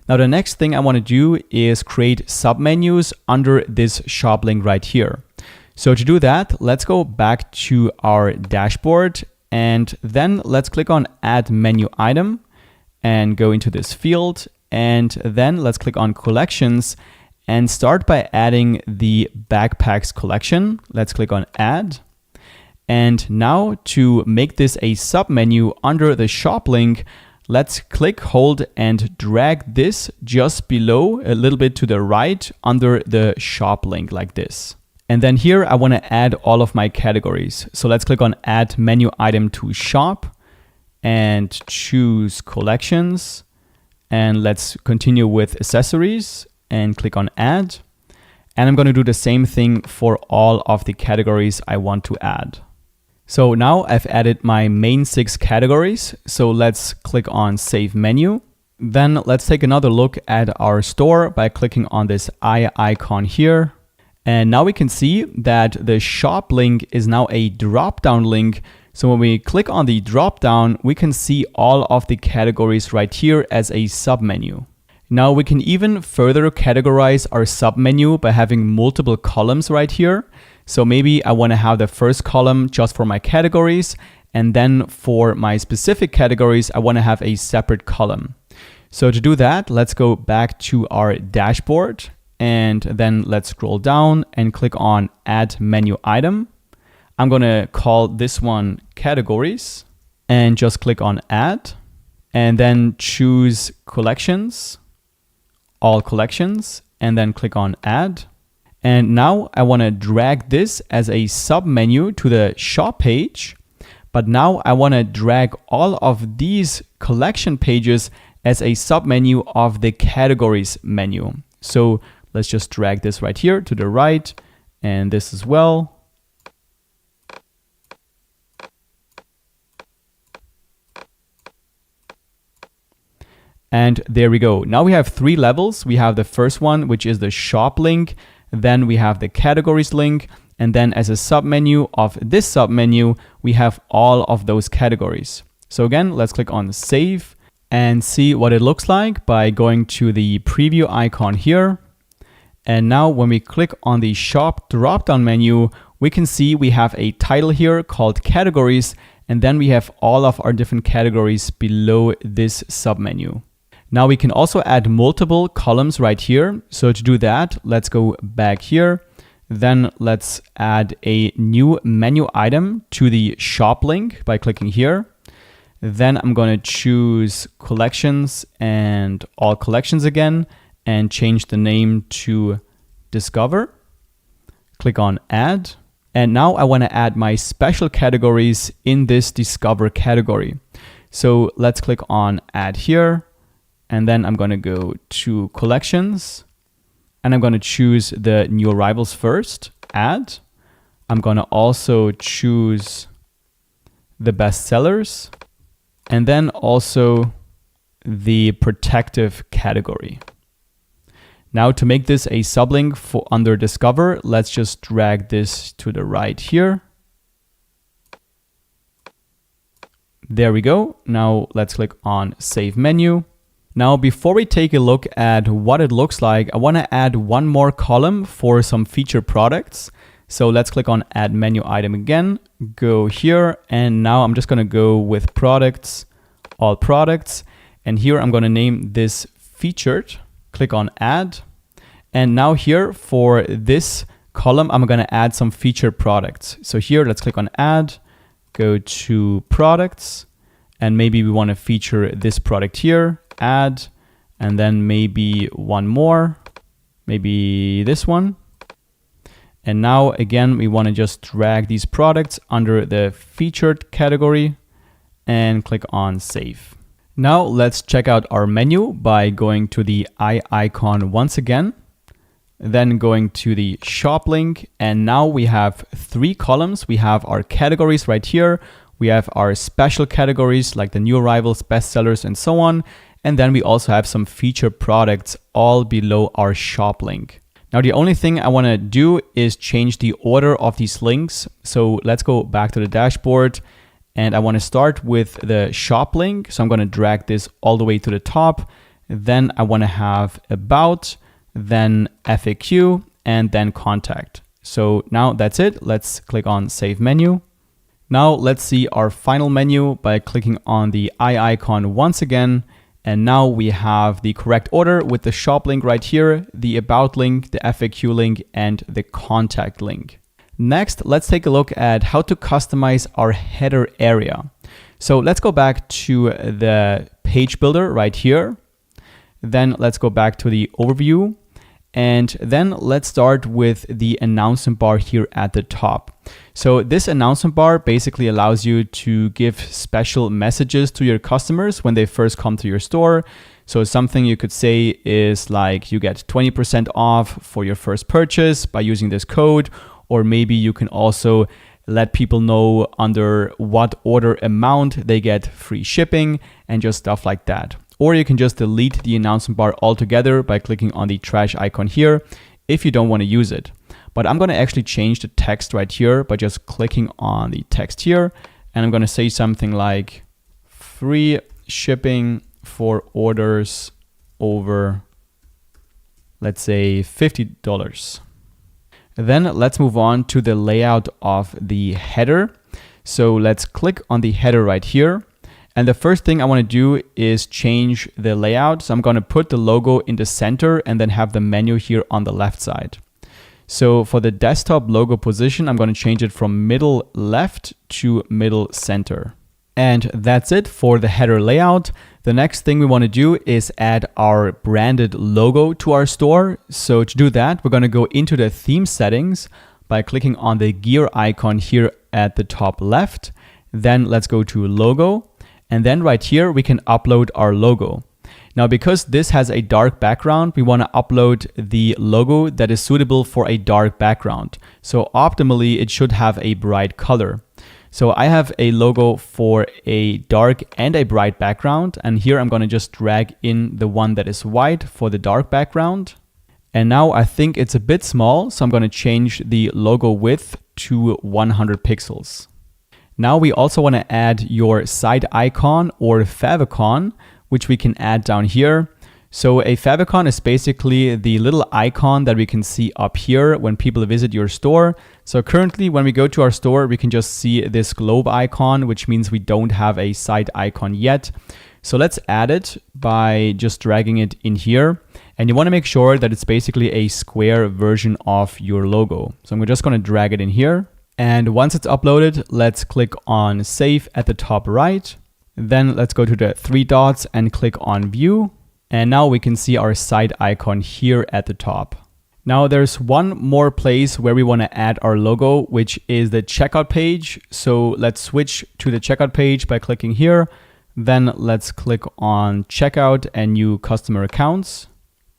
Now the next thing I want to do is create submenus under this shop link right here. So to do that, let's go back to our dashboard And then let's click on Add Menu Item and go into this field. And then let's click on Collections and start by adding the Backpacks collection. Let's click on Add. And now to make this a submenu under the shop link, let's click, hold, and drag this just below, a little bit to the right, under the shop link like this. And then here I want to add all of my categories. So let's click on Add Menu Item to Shop and choose Collections. And let's continue with Accessories and click on Add. And I'm going to do the same thing for all of the categories I want to add. So now I've added my main 6 categories. So let's click on Save Menu. Then let's take another look at our store by clicking on this eye icon here. And now we can see that the shop link is now a drop-down link. So when we click on the drop-down, we can see all of the categories right here as a submenu. Now we can even further categorize our submenu by having multiple columns right here. So maybe I want to have the first column just for my categories, and then for my specific categories, I want to have a separate column. So to do that, let's go back to our dashboard, and then let's scroll down and click on Add Menu Item. I'm going to call this one Categories, and just click on Add, and then choose Collections, All Collections, and then click on Add. And now I want to drag this as a submenu to the shop page, but now I want to drag all of these collection pages as a submenu of the categories menu. So let's just drag this right here to the right, and this as well. And there we go. Now we have 3 levels. We have the first one, which is the shop link. Then we have the categories link. And then as a submenu of this submenu, we have all of those categories. So again, let's click on Save and see what it looks like by going to the preview icon here. And now when we click on the shop drop-down menu, we can see we have a title here called Categories. And then we have all of our different categories below this submenu. Now we can also add multiple columns right here. So to do that, let's go back here. Then let's add a new menu item to the shop link by clicking here. Then I'm going to choose Collections and All Collections again and change the name to Discover. Click on Add. And now I want to add my special categories in this Discover category. So let's click on Add here. And then I'm going to go to Collections, and I'm going to choose the new arrivals first, Add. I'm going to also choose the best sellers, and then also the protective category. Now to make this a sublink for under Discover, let's just drag this to the right here. There we go. Now let's click on Save Menu. Now, before we take a look at what it looks like, I want to add one more column for some featured products. So let's click on Add Menu Item again, go here, and now I'm just going to go with Products, All Products, and here I'm going to name this Featured. Click on Add, and now here for this column, I'm going to add some featured products. So here, let's click on Add, go to Products, and maybe we want to feature this product here. Add, and then maybe one more, maybe this one. And now again, we want to just drag these products under the featured category and click on Save. Now let's check out our menu by going to the eye icon once again, then going to the shop link. And now we have 3 columns. We have our categories right here. We have our special categories like the new arrivals, bestsellers, and so on. And then we also have some featured products all below our shop link. Now, the only thing I want to do is change the order of these links. So let's go back to the dashboard, and I want to start with the shop link. So I'm going to drag this all the way to the top. Then I want to have About, then FAQ, and then Contact. So now that's it. Let's click on Save Menu. Now let's see our final menu by clicking on the eye icon once again. And now we have the correct order with the shop link right here, the about link, the FAQ link, and the contact link. Next, let's take a look at how to customize our header area. So let's go back to the page builder right here. Then let's go back to the overview. And then let's start with the announcement bar here at the top. So this announcement bar basically allows you to give special messages to your customers when they first come to your store. So something you could say is like you get 20% off for your first purchase by using this code, or maybe you can also let people know under what order amount they get free shipping and just stuff like that. Or you can just delete the announcement bar altogether by clicking on the trash icon here if you don't want to use it. But I'm going to actually change the text right here by just clicking on the text here. And I'm going to say something like free shipping for orders over, let's say, $50. Then let's move on to the layout of the header. So let's click on the header right here. And the first thing I want to do is change the layout. So I'm going to put the logo in the center and then have the menu here on the left side. So for the desktop logo position, I'm going to change it from middle left to middle center. And that's it for the header layout. The next thing we want to do is add our branded logo to our store. So to do that, we're going to go into the theme settings by clicking on the gear icon here at the top left. Then let's go to logo. And then right here, we can upload our logo. Now, because this has a dark background, we want to upload the logo that is suitable for a dark background. So optimally, it should have a bright color. So I have a logo for a dark and a bright background. And here I'm going to just drag in the one that is white for the dark background. And now I think it's a bit small, so I'm going to change the logo width to 100 pixels. Now we also want to add your site icon or favicon, which we can add down here. So a favicon is basically the little icon that we can see up here when people visit your store. So currently when we go to our store, we can just see this globe icon, which means we don't have a site icon yet. So let's add it by just dragging it in here. And you want to make sure that it's basically a square version of your logo. So I'm just going to drag it in here. And once it's uploaded, let's click on Save at the top right. Then let's go to the three dots and click on View. And now we can see our site icon here at the top. Now there's one more place where we want to add our logo, which is the checkout page. So let's switch to the checkout page by clicking here. Then let's click on Checkout and New Customer Accounts.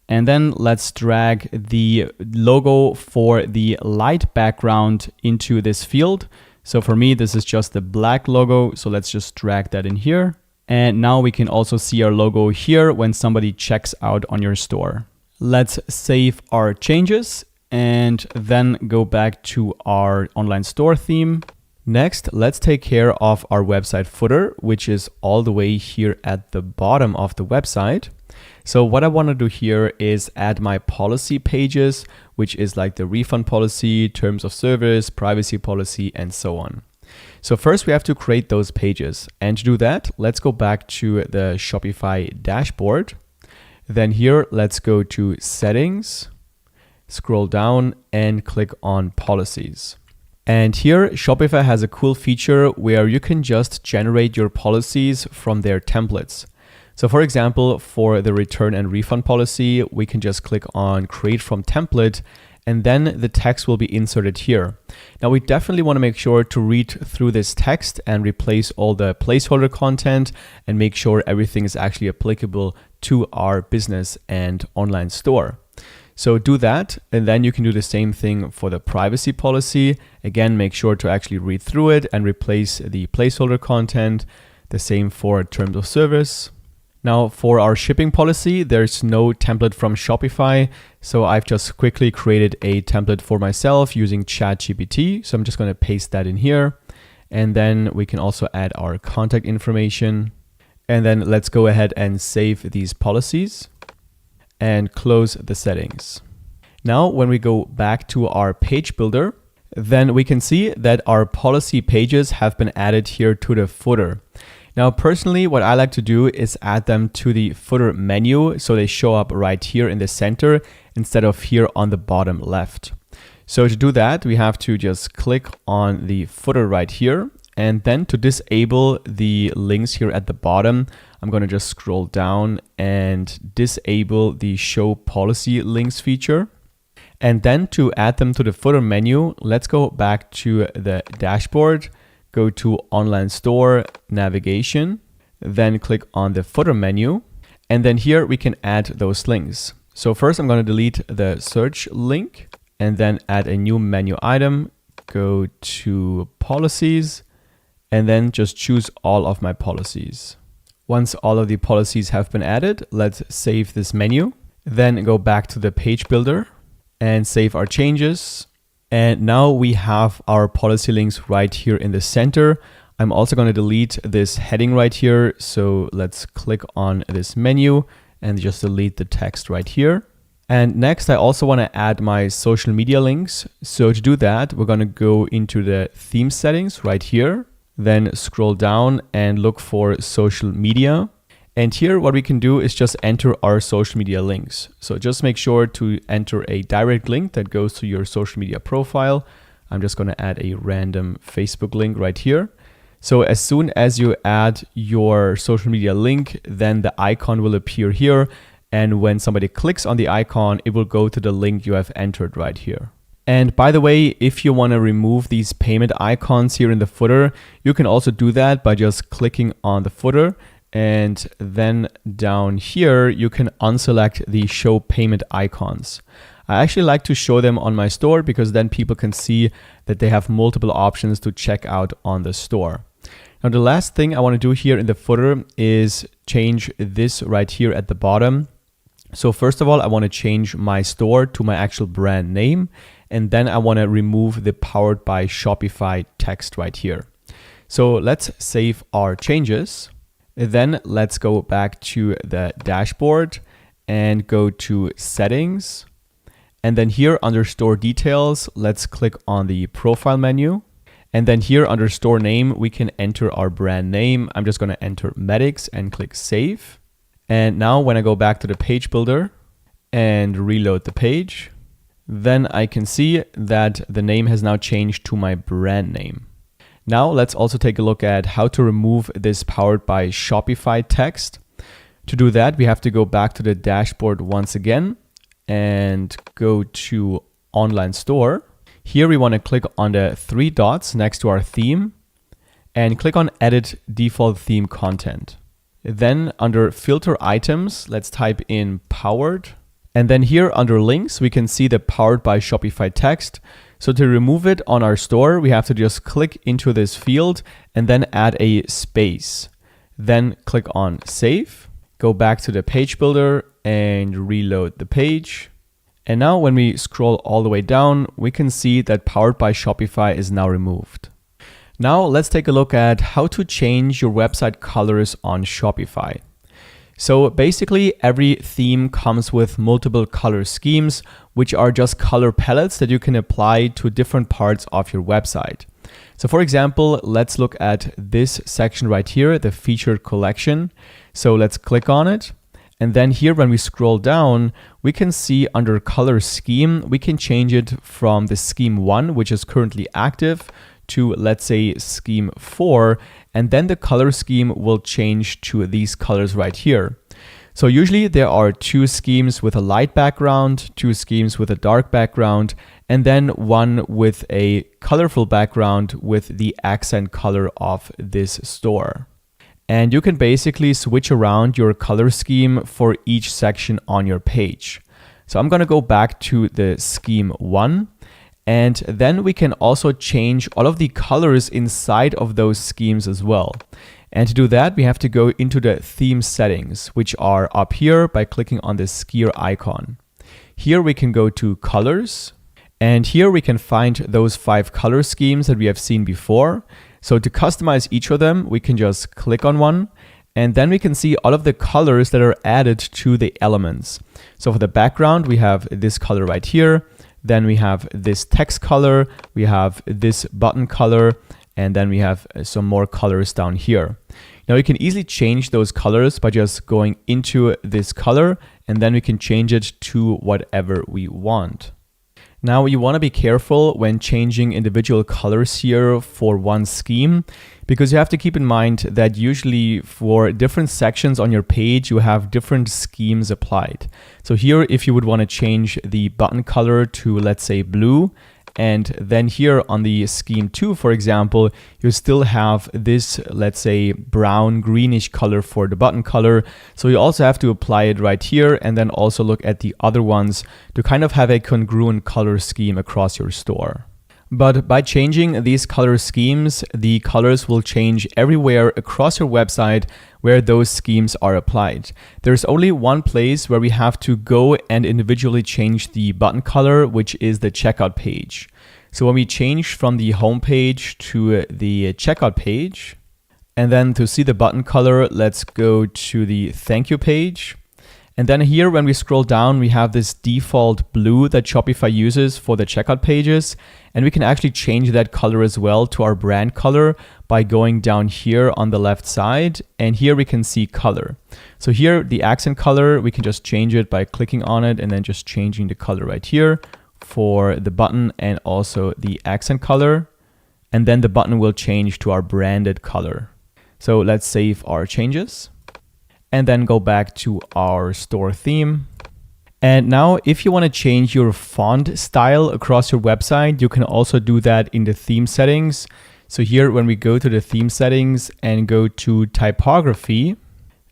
And then let's drag the logo for the light background into this field. So for me, this is just the black logo. So let's just drag that in here. And now we can also see our logo here when somebody checks out on your store. Let's save our changes and then go back to our online store theme. Next, let's take care of our website footer, which is all the way here at the bottom of the website. So what I want to do here is add my policy pages, which is like the refund policy, terms of service, privacy policy, and so on. So first we have to create those pages. And to do that, let's go back to the Shopify dashboard. Then here, let's go to settings, scroll down and click on policies. And here Shopify has a cool feature where you can just generate your policies from their templates. So for example, for the return and refund policy, we can just click on create from template and then the text will be inserted here. Now we definitely want to make sure to read through this text and replace all the placeholder content and make sure everything is actually applicable to our business and online store. So do that, and then you can do the same thing for the privacy policy. Again, make sure to actually read through it and replace the placeholder content. The same for terms of service. Now for our shipping policy, there's no template from Shopify. So I've just quickly created a template for myself using ChatGPT. So I'm just going to paste that in here. And then we can also add our contact information. And then let's go ahead and save these policies and close the settings. Now, when we go back to our page builder, then we can see that our policy pages have been added here to the footer. Now, personally, what I like to do is add them to the footer menu so they show up right here in the center instead of here on the bottom left. So to do that, we have to just click on the footer right here. And then to disable the links here at the bottom, I'm going to just scroll down and disable the show policy links feature. And then to add them to the footer menu, let's go back to the dashboard, go to online store navigation, then click on the footer menu. And then here we can add those links. So first I'm going to delete the search link and then add a new menu item, go to policies, and then just choose all of my policies. Once all of the policies have been added, let's save this menu. Then go back to the page builder and save our changes. And now we have our policy links right here in the center. I'm also going to delete this heading right here. So let's click on this menu and just delete the text right here. And next, I also want to add my social media links. So to do that, we're going to go into the theme settings right here. Then scroll down and look for social media. And here what we can do is just enter our social media links. So just make sure to enter a direct link that goes to your social media profile. I'm just going to add a random Facebook link right here. So as soon as you add your social media link, then the icon will appear here. And when somebody clicks on the icon, it will go to the link you have entered right here. And by the way, if you want to remove these payment icons here in the footer, you can also do that by just clicking on the footer. And then down here, you can unselect the show payment icons. I actually like to show them on my store because then people can see that they have multiple options to check out on the store. Now, the last thing I want to do here in the footer is change this right here at the bottom. So first of all, I want to change my store to my actual brand name. And then I want to remove the powered by Shopify text right here. So let's save our changes. Then let's go back to the dashboard and go to settings. And then here under store details, let's click on the profile menu. And then here under store name, we can enter our brand name. I'm just going to enter Medics and click save. And now when I go back to the page builder and reload the page, then I can see that the name has now changed to my brand name. Now let's also take a look at how to remove this powered by Shopify text. To do that, we have to go back to the dashboard once again and go to online store. Here we want to click on the three dots next to our theme and click on edit default theme content. Then under filter items, let's type in powered. And then here under links, we can see the powered by Shopify text. So to remove it on our store, we have to just click into this field and then add a space. Then click on save, go back to the page builder and reload the page. And now when we scroll all the way down, we can see that powered by Shopify is now removed. Now let's take a look at how to change your website colors on Shopify. So basically every theme comes with multiple color schemes, which are just color palettes that you can apply to different parts of your website. So for example, let's look at this section right here, the featured collection. So let's click on it. And then here, when we scroll down, we can see under color scheme, we can change it from the scheme 1, which is currently active, to let's say scheme 4, and then the color scheme will change to these colors right here. So usually there are two schemes with a light background, two schemes with a dark background, and then one with a colorful background with the accent color of this store. And you can basically switch around your color scheme for each section on your page. So I'm going to go back to the scheme 1. And then we can also change all of the colors inside of those schemes as well. And to do that, we have to go into the theme settings, which are up here by clicking on the skier icon. Here we can go to colors, and here we can find those 5 color schemes that we have seen before. So to customize each of them, we can just click on one, and then we can see all of the colors that are added to the elements. So for the background, we have this color right here. Then we have this text color, we have this button color, and then we have some more colors down here. Now you can easily change those colors by just going into this color, and then we can change it to whatever we want. Now you want to be careful when changing individual colors here for one scheme, because you have to keep in mind that usually for different sections on your page, you have different schemes applied. So here, if you would want to change the button color to, let's say, blue, and then here on the scheme 2, for example, you still have this, let's say, brown greenish color for the button color. So you also have to apply it right here, and then also look at the other ones to kind of have a congruent color scheme across your store. But by changing these color schemes, the colors will change everywhere across your website where those schemes are applied. There's only one place where we have to go and individually change the button color, which is the checkout page. So when we change from the home page to the checkout page, and then to see the button color, let's go to the thank you page. And then here, when we scroll down, we have this default blue that Shopify uses for the checkout pages. And we can actually change that color as well to our brand color by going down here on the left side. And here we can see color. So here, the accent color, we can just change it by clicking on it and then just changing the color right here for the button and also the accent color. And then the button will change to our branded color. So let's save our changes. And then go back to our store theme. And now if you want to change your font style across your website, you can also do that in the theme settings. So here, when we go to the theme settings and go to typography,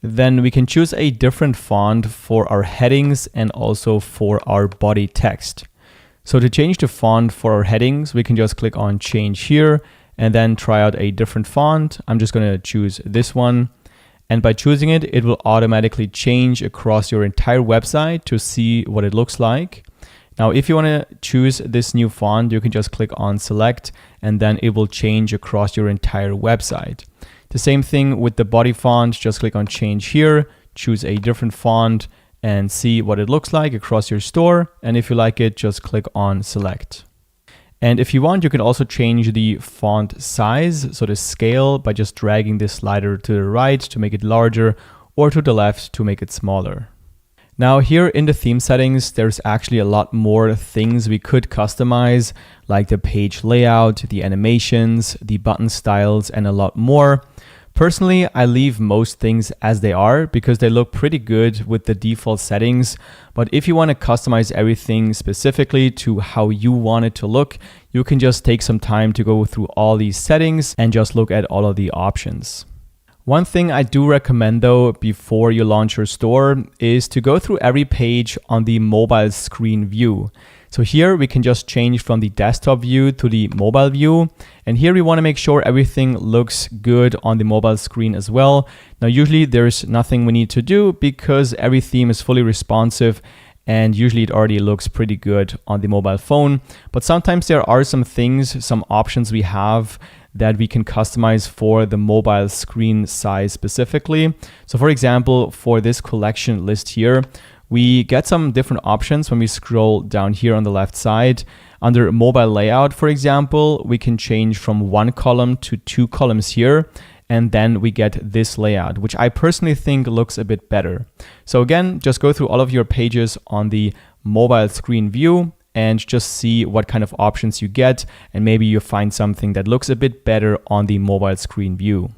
then we can choose a different font for our headings and also for our body text. So to change the font for our headings, we can just click on change here and then try out a different font. I'm just going to choose this one. And by choosing it, it will automatically change across your entire website to see what it looks like. Now, if you want to choose this new font, you can just click on select, and then it will change across your entire website. The same thing with the body font, just click on change here, choose a different font, and see what it looks like across your store. And if you like it, just click on select. And if you want, you can also change the font size, so the scale, by just dragging this slider to the right to make it larger or to the left to make it smaller. Now here in the theme settings, there's actually a lot more things we could customize, like the page layout, the animations, the button styles, and a lot more. Personally, I leave most things as they are because they look pretty good with the default settings. But if you want to customize everything specifically to how you want it to look, you can just take some time to go through all these settings and just look at all of the options. One thing I do recommend though, before you launch your store, is to go through every page on the mobile screen view. So here we can just change from the desktop view to the mobile view. And here we want to make sure everything looks good on the mobile screen as well. Now, usually there's nothing we need to do because every theme is fully responsive and usually it already looks pretty good on the mobile phone. But sometimes there are some things, some options we have that we can customize for the mobile screen size specifically. So for example, for this collection list here, we get some different options when we scroll down here on the left side. Under mobile layout, for example, we can change from one column to two columns here. And then we get this layout, which I personally think looks a bit better. So again, just go through all of your pages on the mobile screen view and just see what kind of options you get. And maybe you find something that looks a bit better on the mobile screen view.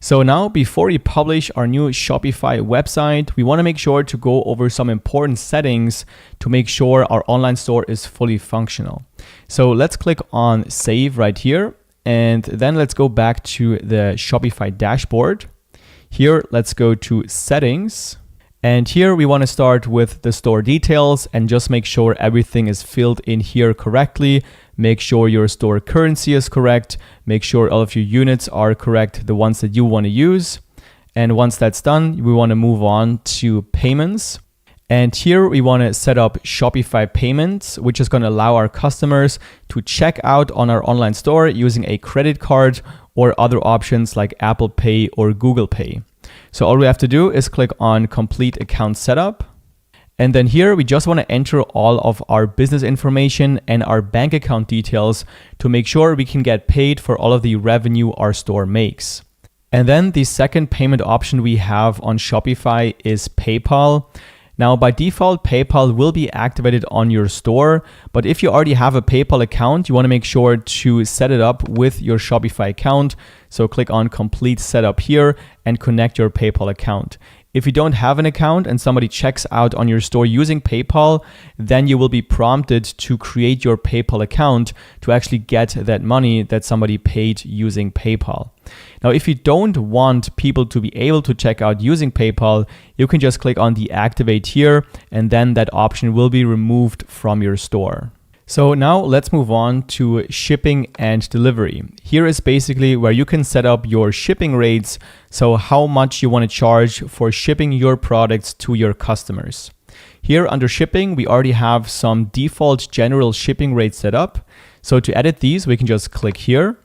So now, before we publish our new Shopify website, we want to make sure to go over some important settings to make sure our online store is fully functional. So let's click on Save right here. And then let's go back to the Shopify dashboard. Here, let's go to Settings. And here we want to start with the store details and just make sure everything is filled in here correctly. Make sure your store currency is correct. Make sure all of your units are correct, the ones that you want to use. And once that's done, we want to move on to payments. And here we want to set up Shopify payments, which is going to allow our customers to check out on our online store using a credit card or other options like Apple Pay or Google Pay. So all we have to do is click on Complete Account Setup. And then here we just want to enter all of our business information and our bank account details to make sure we can get paid for all of the revenue our store makes. And then the second payment option we have on Shopify is PayPal. Now, by default, PayPal will be activated on your store, but if you already have a PayPal account, you want to make sure to set it up with your Shopify account. So click on Complete Setup here and connect your PayPal account. If you don't have an account and somebody checks out on your store using PayPal, then you will be prompted to create your PayPal account to actually get that money that somebody paid using PayPal. Now, if you don't want people to be able to check out using PayPal, you can just click on the Activate here, and then that option will be removed from your store. So now let's move on to shipping and delivery. Here is basically where you can set up your shipping rates, so how much you want to charge for shipping your products to your customers. Here under shipping, we already have some default general shipping rates set up. So to edit these, we can just click here.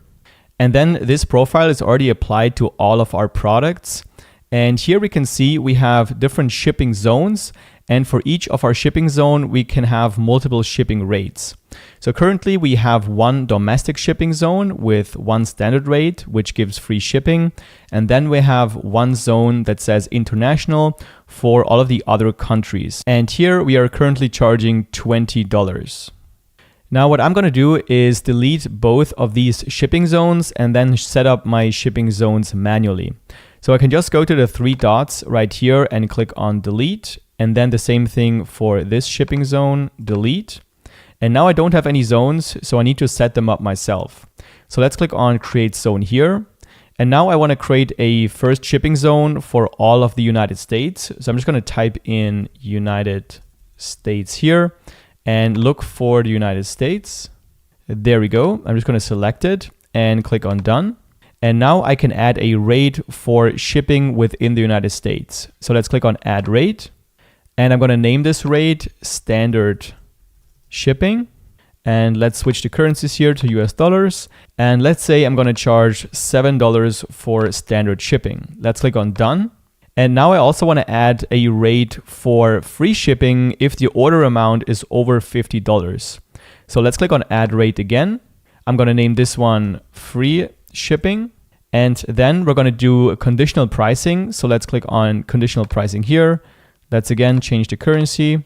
And then this profile is already applied to all of our products. And here we can see we have different shipping zones. And for each of our shipping zone, we can have multiple shipping rates. So currently we have one domestic shipping zone with one standard rate, which gives free shipping. And then we have one zone that says international for all of the other countries. And here we are currently charging $20. Now what I'm going to do is delete both of these shipping zones and then set up my shipping zones manually. So I can just go to the three dots right here and click on delete. And then the same thing for this shipping zone, delete. And now I don't have any zones, so I need to set them up myself. So let's click on create zone here. And now I want to create a first shipping zone for all of the United States. So I'm just going to type in United States here and look for the United States. There we go. I'm just going to select it and click on done. And now I can add a rate for shipping within the United States. So let's click on add rate. And I'm going to name this rate standard shipping. And let's switch the currencies here to US dollars. And let's say I'm going to charge $7 for standard shipping. Let's click on done. And now I also want to add a rate for free shipping if the order amount is over $50. So let's click on add rate again. I'm going to name this one free shipping. And then we're going to do conditional pricing. So let's click on conditional pricing here. Let's again change the currency.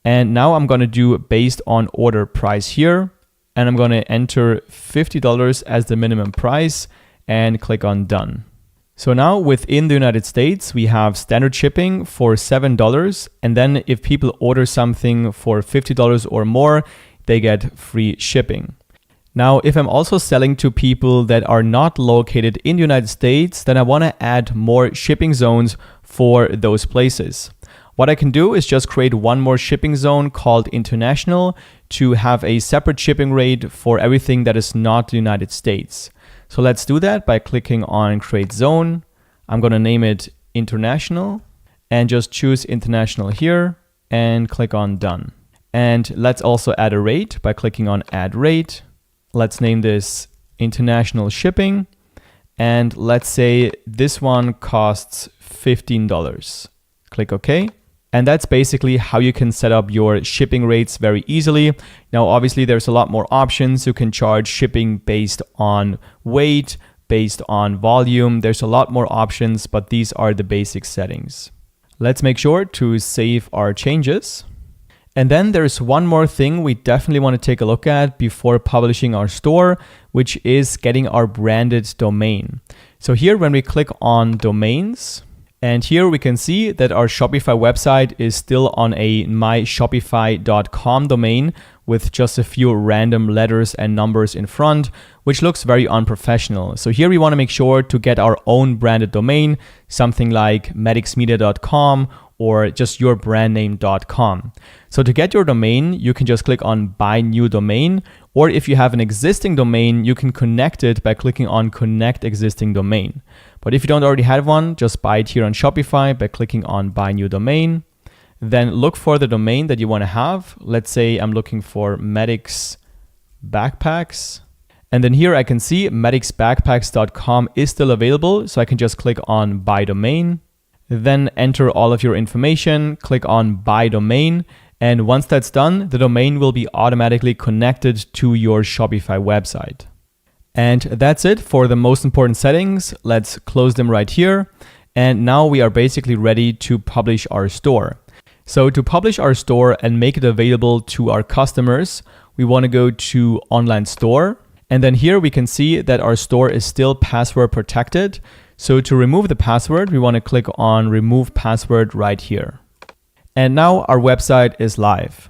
And now I'm going to do based on order price here. And I'm going to enter $50 as the minimum price and click on done. So now within the United States, we have standard shipping for $7. And then if people order something for $50 or more, they get free shipping. Now, if I'm also selling to people that are not located in the United States, then I want to add more shipping zones for those places. What I can do is just create one more shipping zone called international to have a separate shipping rate for everything that is not the United States. So let's do that by clicking on create zone. I'm going to name it international and just choose international here and click on done. And let's also add a rate by clicking on add rate. Let's name this international shipping. And let's say this one costs $15. Click OK. And that's basically how you can set up your shipping rates very easily. Now, obviously, there's a lot more options. You can charge shipping based on weight, based on volume. There's a lot more options, but these are the basic settings. Let's make sure to save our changes. And then there's one more thing we definitely want to take a look at before publishing our store, which is getting our branded domain. So here, when we click on domains, and here we can see that our Shopify website is still on a myshopify.com domain with just a few random letters and numbers in front, which looks very unprofessional. So here we want to make sure to get our own branded domain, something like medicsmedia.com or just yourbrandname.com. So to get your domain, you can just click on buy new domain, or if you have an existing domain, you can connect it by clicking on connect existing domain. But if you don't already have one, just buy it here on Shopify by clicking on buy new domain. Then look for the domain that you want to have. Let's say I'm looking for Medics Backpacks. And then here I can see medicsbackpacks.com is still available. So I can just click on buy domain. Then enter all of your information, click on Buy Domain, and once that's done, the domain will be automatically connected to your Shopify website. And that's it for the most important settings. Let's close them right here. And now we are basically ready to publish our store. So to publish our store and make it available to our customers, we want to go to Online Store. And then here we can see that our store is still password protected. So to remove the password, we want to click on Remove Password right here. And now our website is live.